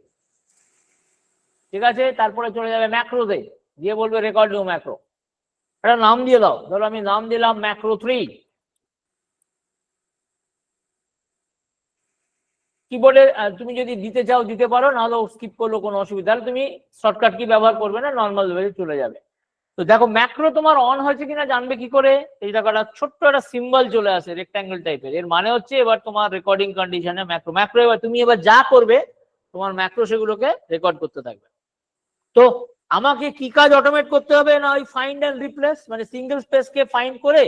ঠিক আছে, তারপরে চলে যাবে ম্যাক্রোতে, দিয়ে বলবে রেকর্ড নিউ ম্যাক্রো। একটা নাম দিয়ে দাও, ধরো আমি নাম দিলাম ম্যাক্রো 3। কিবোর্ডে তুমি যদি দিতে চাও দিতে পারো, নাহলে স্কিপ করলেও কোনো অসুবিধা নেই, তুমি শর্টকাট কি ব্যবহার করবে না, নর্মাল ওয়ে চলে যাবে। তো দেখো ম্যাক্রো তোমার অন হয়েছে কিনা জানবে কি করে, এই জায়গাটা ছোট্ট একটা সিম্বল চলে আসে রেক্ট্যাঙ্গেল টাইপের, এর মানে হচ্ছে এবার তোমার রেকর্ডিং কন্ডিশনে ম্যাক্রো ম্যাক্রো এবার তুমি এবার যা করবে তোমার ম্যাক্রো সেগুলোকে রেকর্ড করতে থাকবে। তো আমাকে কি কাজ অটোমেট করতে হবে না, ওই ফাইন্ড অ্যান্ড রিপ্লেস, মানে সিঙ্গেল স্পেসকে ফাইন্ড করে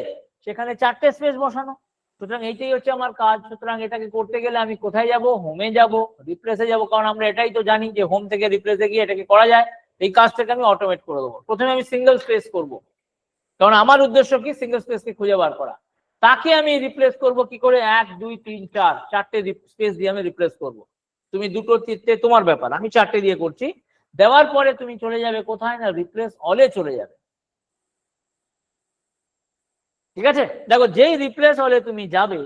সেখানে 4টে স্পেস বসানো। সুতরাং এইটাই হচ্ছে আমার কাজ। সুতরাং এটাকে করতে গেলে আমি কোথায় যাব, হোমে যাব, রিপ্লেসে যাব, কারণ আমরা এটাই তো জানি যে হোম থেকে রিপ্লেসে গিয়ে এটাকে করা যায়। এই কাজটাকে আমি অটোমেট করে দেবো। প্রথমে আমি সিঙ্গেল স্পেস করব, কারণ আমার উদ্দেশ্য কি সিঙ্গেল স্পেসকে খুঁজে বার করা। তাকে আমি রিপ্লেস করব কি করে, 1 2 3 4 4টে স্পেস দিয়ে আমি রিপ্লেস করব। তুমি 2টো 3টে তোমার ব্যাপার, আমি 4টে দিয়ে করছি। দেওয়ার পরে তুমি চলে যাবে কোথায় না, রিপ্লেস অলে চলে যাবে। ঠিক আছে, দেখো যেই রিপ্লেস অলে তুমি যাবে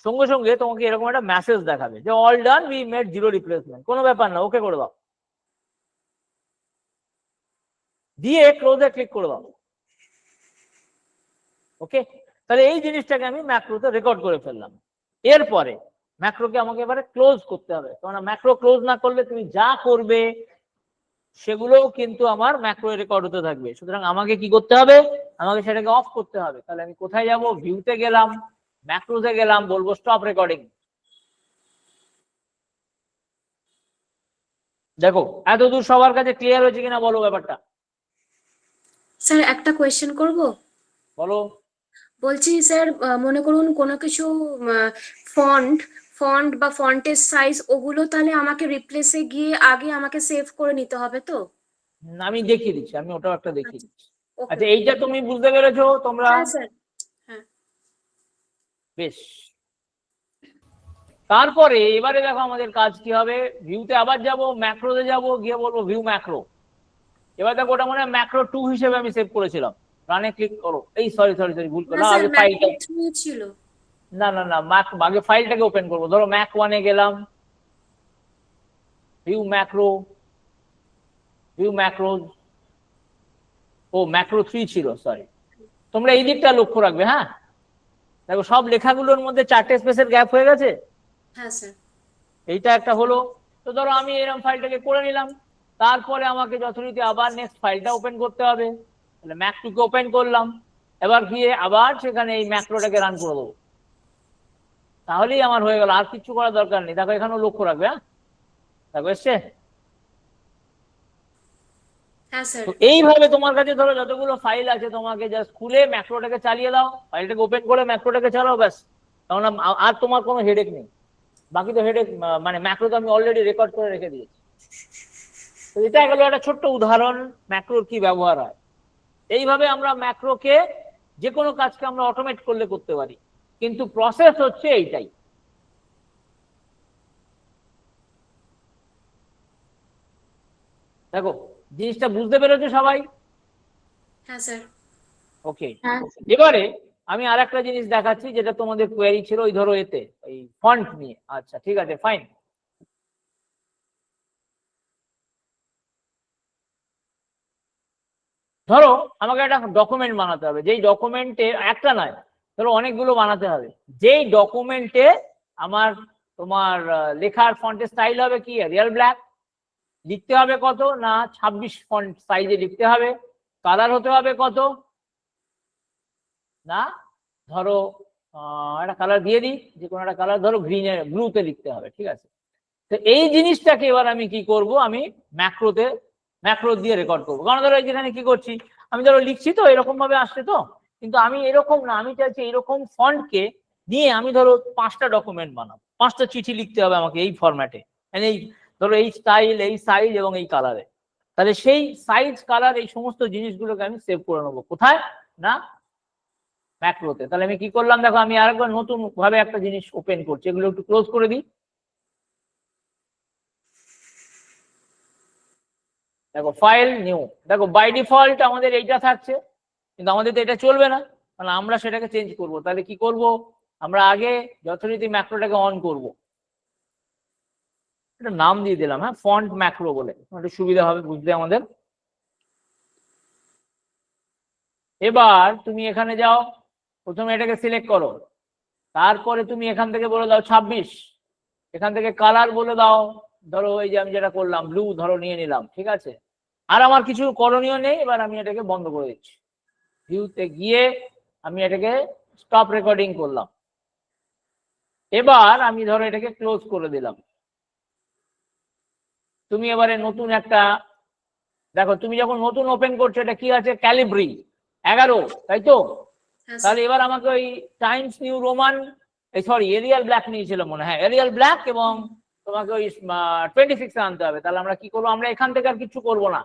সঙ্গে সঙ্গে তোমাকে এরকম একটা মেসেজ দেখাবে যে all done, we made 0 replacement. কোনো ব্যাপার না, ওকে করে দাও, দিয়ে ক্লোজে ক্লিক করে দাও। ওকে, তাহলে এই জিনিসটাকে আমি ম্যাক্রোতে রেকর্ড করে ফেললাম। এরপরে ম্যাক্রোকে আমাকে এবারে ক্লোজ করতে হবে, কারণ ম্যাক্রো ক্লোজ না করলে তুমি যা করবে সেগুলোও কিন্তু আমার ম্যাক্রো রেকর্ড হতে থাকবে। সুতরাং আমাকে কি করতে হবে, আমাকে সেটাকে অফ করতে হবে। তাহলে আমি কোথায় যাব, ভিউতে গেলাম, ম্যাক্রোতে গেলাম, বলবো স্টপ রেকর্ডিং। দেখো এতদূর সবার কাছে ক্লিয়ার হয়েছে কিনা বলো ব্যাপারটা। স্যার একটা কোয়েশ্চেন করব। বলো। বলছি স্যার, মনে করুন কোনো কিছু ফন্ট ফন্ট বা ফন্টের সাইজ ওগুলো তাহলে আমাকে রিপ্লেসে গিয়ে আগে আমাকে সেভ করে নিতে হবে তো? আমি দেখিয়ে দিচ্ছি, আমি ওটাও একটা দেখিয়ে দিচ্ছি। ওকে। আচ্ছা, এইটা তুমি বুঝতে পেরেছো তোমরা? হ্যাঁ স্যার, হ্যাঁ। বেশ, তারপরে এবারে দেখো আমাদের কাজ কি হবে। ভিউতে আবার যাব, ম্যাক্রোতে যাব, গিয়ে বলবো ভিউ ম্যাক্রো। এবার দেখো ওটা মনে হয় ম্যাক্রো 2 হিসেবে আমি সেভ করেছিলাম। রানে ক্লিক করো। এই সরি ভুল না করলাম, স্যার, আগে ম্যাক্রো ফাইলটা, 2 ছিল। না আগে ফাইলটাকে ওপেন করবো। ধরো ম্যাক 1 এ গেলাম, ভিউ ম্যাক্রো, ভিউ ম্যাক্রোজ, ও ম্যাক্রো 3 ছিল, সরি। তোমরা এই দিকটা লক্ষ্য রাখবে। হ্যাঁ, দেখো সব লেখাগুলোর মধ্যে 4টে স্পেসের গ্যাপ হয়ে গেছে। হ্যাঁ স্যার। এইটা একটা হলো। তো ধরো আমি এরকম ফাইলটাকে করে নিলাম, তারপরে আমাকে যথারীতি আবার নেক্সট ফাইলটা ওপেন করতে হবে। তাহলে ম্যাক 2 কে ওপেন করলাম, এবার গিয়ে আবার সেখানে এই ম্যাক্রোটাকে রান করে দেবো। তাহলেই আমার হয়ে গেল, আর কিছু করার দরকার নেই। দেখো এখানেও লক্ষ্য রাখবে। হ্যাঁ, দেখো এসছে। হ্যাঁ স্যার। তো এইভাবে তোমার কাছে ধরো যতগুলো ফাইল আছে তোমাকে জাস্ট খুলে ম্যাক্রোটাকে চালিয়ে দাও, ফাইলটাকে ওপেন করে ম্যাক্রোটাকে চালাও, ব্যাস। কারণ আর তোমার কোনো হেডেক নেই। বাকি তো হেডেক, মানে ম্যাক্রো তো আমি অলরেডি রেকর্ড করে রেখে দিয়েছি। তো এটা গেল একটা ছোট্ট উদাহরণ ম্যাক্রোর কি ব্যবহার হয়। এইভাবে আমরা ম্যাক্রোকে যে কোনো কাজকে আমরা অটোমেট করলে করতে পারি, কিন্তু প্রসেস হচ্ছে এইটাই। দেখো জিনিসটা বুঝতে পেরেছো সবাই? হ্যাঁ স্যার। ওকে, হ্যাঁ। এবারে আমি আর একটা জিনিস দেখাচ্ছি যেটা তোমাদের কোয়েরি ছিল, ওই ধরো এতে এই ফন্ট নিয়ে। আচ্ছা ঠিক আছে, ফাইন। ধরো আমাকে একটা ডকুমেন্ট বানাতে হবে, যেই ডকুমেন্টে একটা নয়, ধরো অনেকগুলো বানাতে হবে। যেই ডকুমেন্টে আমার তোমার লেখার ফন্টের স্টাইল হবে কি, রিয়াল ব্ল্যাক। লিখতে হবে কত না, 26 ফন্ট সাইজে লিখতে হবে। কালার হতে হবে কত না, ধরো একটা কালার দিয়ে দিই, যে কোনো একটা কালার, ধরো গ্রিনে, ব্লুতে লিখতে হবে। ঠিক আছে, তো এই জিনিসটাকে এবার আমি কি করব, আমি ম্যাক্রো দিয়ে রেকর্ড করবো। কারণ ধরো যেখানে কি করছি, আমি ধরো লিখছি তো এরকম ভাবে আসছে, তো কিন্তু আমি এরকম না, আমি চাইছি এরকম ফন্টকে নিয়ে আমি ধরো 5টা ডকুমেন্ট বানাবো, 5টা চিঠি লিখতে হবে আমাকে এই ফরম্যাটে, এই ধরো এই স্টাইল, এই সাইজ এবং এই কালারে। তাহলে সেই সাইজ, কালার, এই সমস্ত জিনিসগুলোকে আমি সেভ করে নেবো কোথায় না, ম্যাক্রোতে। তাহলে আমি কি করলাম, দেখো আমি আরেকবার নতুন ভাবে একটা জিনিস ওপেন করছি, এগুলো একটু ক্লোজ করে দিই। দেখো ফাইল, নিউ, দেখো বাই ডিফল্ট আমাদের এইটা থাকছে, কিন্তু আমাদের তো এটা চলবে না, তাহলে আমরা সেটাকে চেঞ্জ করব। তাহলে কি করব, আমরা আগে যথারীতি ম্যাক্রোটাকে অন করব। এটা নাম দিয়ে দিলাম, হ্যাঁ, ফন্ট ম্যাক্রো বলে, একটু সুবিধা হবে বুঝতে আমাদের। এবার তুমি এখানে যাও, প্রথমে এটাকে সিলেক্ট করো, তারপরে তুমি এখান থেকে বলে দাও 26, এখান থেকে কালার বলে দাও, ধরো এই যে আমি যেটা করলাম ব্লু ধরো নিয়ে নিলাম, ঠিক আছে। আর আমার কিছু করণীয় নেই, এবার আমি এটাকে বন্ধ করে দিচ্ছি। ভিউতে গিয়ে আমি এটাকে স্টপ রেকর্ডিং করলাম। এবার আমি ধরো এটাকে ক্লোজ করে দিলাম। তুমি এবারে নতুন একটা দেখো, তুমি যখন নতুন ওপেন করছো এটা কি আছে, ক্যালিব্রি 11, তাই তো? হ্যাঁ স্যার। তাহলে এবার আমাকে ওই Times New Roman, sorry Arial Black নিয়েছিল মনে হয়, এরিয়াল ব্ল্যাক, এবং তোমাকে ওই 26 আনতে হবে। তাহলে আমরা কি করবো, আমরা এখান থেকে আর কিছু করবো না,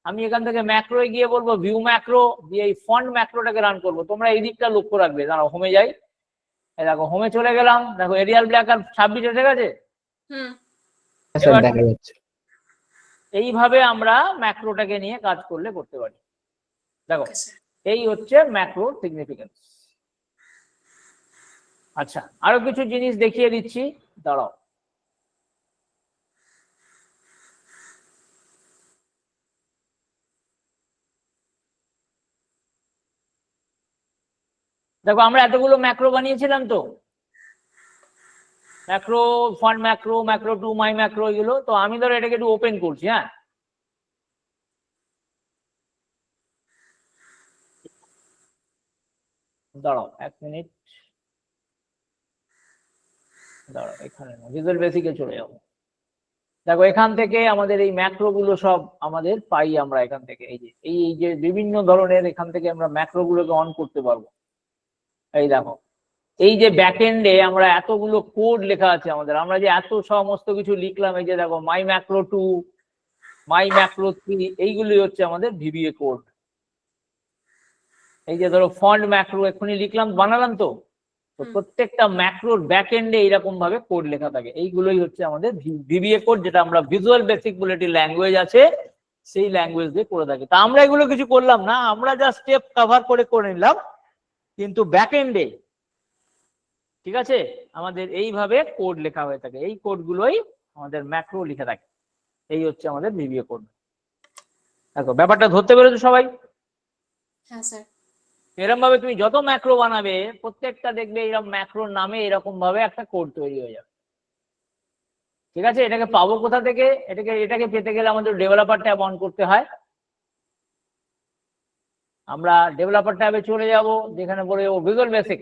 আমি এখান থেকে ম্যাক্রোয় গিয়ে বলবো ভিউ ম্যাক্রো দিয়ে এই ফন্ট ম্যাক্রোটাকে রান করবো। তোমরা এই দিকটা লক্ষ্য রাখবে। দাঁড়াও হোমে যাই, এই দেখো হোমে চলে গেলাম, দেখো এরিয়াল ব্ল্যাক আর 26 এসে গেছে। হুম। স্যার এবার দেখা যাচ্ছে। এইভাবে আমরা ম্যাক্রোটাকে নিয়ে কাজ করলে করতে পারি। দেখো ওকে স্যার। এই হচ্ছে ম্যাক্রো সিগনিফিকেন্স। আচ্ছা, আরো কিছু জিনিস দেখিয়ে দিচ্ছি, দাঁড়াও। দেখো আমরা এতগুলো ম্যাক্রো বানিয়েছিলাম তো, macro, font macro, macro two, my macro, এগুলো তো। আমি ধরো এটাকে একটু ওপেন করছি, হ্যাঁ, দাঁড়াও 1 মিনিট, দাঁড়াও এখানে ভিজুয়াল বেসিকে চলে যাবো। দেখো এখান থেকে আমাদের এই ম্যাক্রো গুলো সব আমাদের পাই আমরা এখান থেকে। এই যে এই যে বিভিন্ন ধরনের এখান থেকে আমরা ম্যাক্রো গুলোকে অন করতে পারবো। এই দেখো এই যে ব্যাক এন্ডে আমরা এতগুলো কোড লেখা আছে আমাদের, আমরা যে এত সমস্ত কিছু লিখলাম, এই যে দেখো মাই ম্যাক্রো 2, মাই ম্যাক্রো 3, এইগুলি হচ্ছে আমাদের ভিবিএ কোড। এই যে ধরো ফন্ট ম্যাক্রো এক্ষুনি লিখলাম, বানালাম তো, তো প্রত্যেকটা ম্যাক্রোর ব্যাক এন্ডে এইরকম ভাবে কোড লেখা থাকে। এইগুলোই হচ্ছে আমাদের ভিবিএ কোড, যেটা আমরা ভিজুয়াল বেসিক বলে একটি ল্যাঙ্গুয়েজ আছে, সেই ল্যাঙ্গুয়েজ দিয়ে করে থাকি। তা আমরা এগুলো কিছু করলাম না, আমরা যা স্টেপ কভার করে নিলাম, কিন্তু ব্যাক এন্ডে, ঠিক আছে, আমাদের এইভাবে কোড লেখা হয়ে থাকে। এই কোডগুলোই আমাদের ম্যাক্রো লিখে থাকে। এই হচ্ছে আমাদের ভিবিএ কোড। দেখো ব্যাপারটা ধরতে পেরেছো সবাই? হ্যাঁ স্যার। এরকম ভাবে তুমি যত ম্যাক্রো বানাবে, প্রত্যেকটা দেখবে এরকম ম্যাক্রোর নামে এরকম ভাবে একটা কোড তৈরি হয়ে যাবে। ঠিক আছে, এটাকে পাবো কোথা থেকে? এটাকে পেতে গেলে আমাদের ডেভেলপার ট্যাব অন করতে হয়। আমরা ডেভেলপার ট্যাবে চলে যাব, যেখানে বলে ও ভিজুয়াল বেসিক।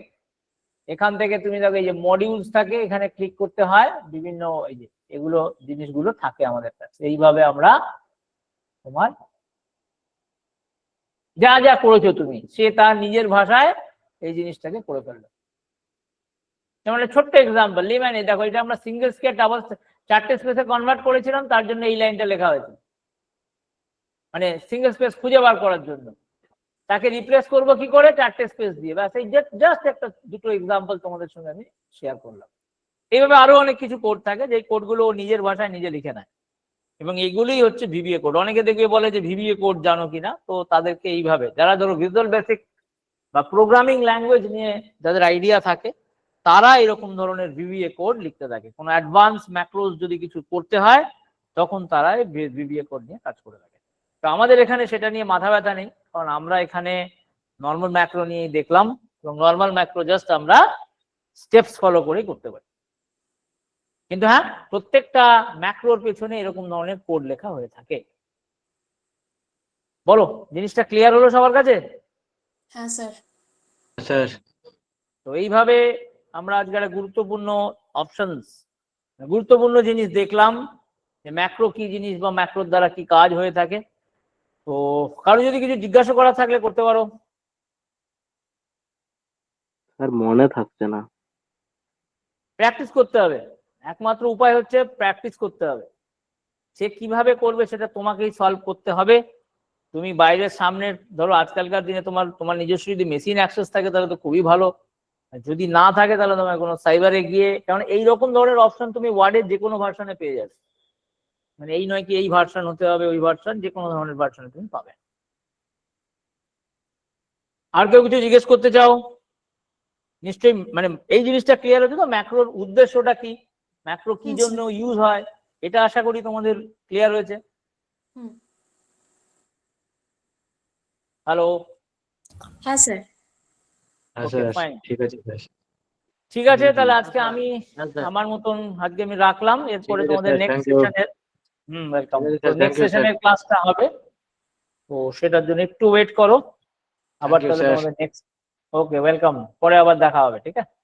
এখান থেকে তুমি দেখো এই যে মডিউলস থাকে, এখানে ক্লিক করতে হয়, বিভিন্ন এই যে এগুলো জিনিসগুলো থাকে আমাদের কাছে। এইভাবে আমরা তোমার যা যা করেছো তুমি, সে তার নিজের ভাষায় এই জিনিসটাকে করে ফেললো। যেমন ছোট্ট এক্সাম্পল লিম্যানে, দেখো এটা আমরা সিঙ্গেল স্কেপ ডাবল 4টে স্পেসে কনভার্ট করেছিলাম, তার জন্য এই লাইনটা লেখা হয়েছে, মানে সিঙ্গেল স্পেস খুঁজে বার করার জন্য। তাকে রিপ্লেস করবো কি করে? 4টে স্পেস দিয়ে। ব্যাস, এই জাস্ট একটা দুটো এক্সাম্পল তোমাদের সঙ্গে আমি শেয়ার করলাম। এইভাবে আরো অনেক কিছু কোড থাকে, যে কোডগুলো ও নিজের ভাষায় নিজে লিখে নেয়, এবং এগুলোই হচ্ছে ভিবিএ কোড। অনেকে দেখবে বলে যে ভিবিএ কোড জানো কিনা, তো তাদেরকে এইভাবে, যারা ধরো ভিজুয়াল বেসিক বা প্রোগ্রামিং ল্যাঙ্গুয়েজ নিয়ে যাদের আইডিয়া থাকে, তারা এরকম ধরনের ভিবিএ কোড লিখতে থাকে। কোনো অ্যাডভান্স ম্যাক্রোস যদি কিছু করতে হয়, তখন তারা ভিবিএ কোড নিয়ে কাজ করে থাকে। তো আমাদের এখানে সেটা নিয়ে মাথা ব্যথা নেই, কারণ আমরা এখানে নর্মাল ম্যাক্রো নিয়েই দেখলাম, এবং নর্মাল ম্যাক্রো জাস্ট আমরা স্টেপস ফলো করেই করতে পারি। কিন্তু হ্যাঁ, প্রত্যেকটা ম্যাক্রোর পেছনে এরকম ধরনের কোড লেখা হয়ে থাকে। বলো, জিনিসটা ক্লিয়ার হলো সবার কাছে? হ্যাঁ স্যার। স্যার তো এইভাবে আমরা আজকে একটা গুরুত্বপূর্ণ অপশনস, গুরুত্বপূর্ণ জিনিস দেখলাম, যে ম্যাক্রো কি জিনিস বা ম্যাক্রোর দ্বারা কি কাজ হয়ে থাকে। তো কারো যদি কিছু জিজ্ঞাসা করা থাকলে করতে পারো। স্যার মনে থাকছে না। প্র্যাকটিস করতে হবে, একমাত্র উপায় হচ্ছে প্র্যাকটিস করতে হবে। সে কিভাবে করবে সেটা তোমাকেই সলভ করতে হবে। তুমি বাইরের সামনে, ধরো আজকালকার দিনে তোমার নিজস্ব যদি মেশিন অ্যাক্সেস থাকে তাহলে তো খুবই ভালো, যদি না থাকে তাহলে তোমার কোনো সাইবারে গিয়ে, কারণ এইরকম ধরনের অপশন তুমি ওয়ার্ডের যে কোনো ভার্সনে পেয়ে যাবে। মানে এই নয় কি এই ভার্সন হতে হবে ওই ভার্সন, যে কোনো ধরনের ভার্সনে তুমি পাবে। আর কেউ কিছু জিজ্ঞেস করতে চাও? নিশ্চয়ই, মানে এই জিনিসটা ক্লিয়ার হচ্ছে তো, ম্যাক্রোর উদ্দেশ্যটা কি, ম্যাক্রো কি জন্য ইউজ হয়, এটা আশা করি তোমাদের ক্লিয়ার হয়েছে। হ্যালো। হ্যাঁ স্যার। হ্যাঁ ওকে স্যার ফাইন, ঠিক আছে স্যার। ঠিক আছে তাহলে আজকে আমি আমার মতন আজকে আমি রাখলাম, এরপরে ঠিক আছে তোমাদের স্যার, নেক্সট thank you. সেশনের ওয়েলকাম, ঠিক আছে তো স্যার, নেক্সট thank you, সেশনের ক্লাসটা হবে, তো সেটার জন্য একটু ওয়েট করো, আবার Thank you, তাহলে sir. তোমাদের নেক্সট, ওকে ওয়েলকাম, পরে আবার দেখা হবে, ঠিক আছে।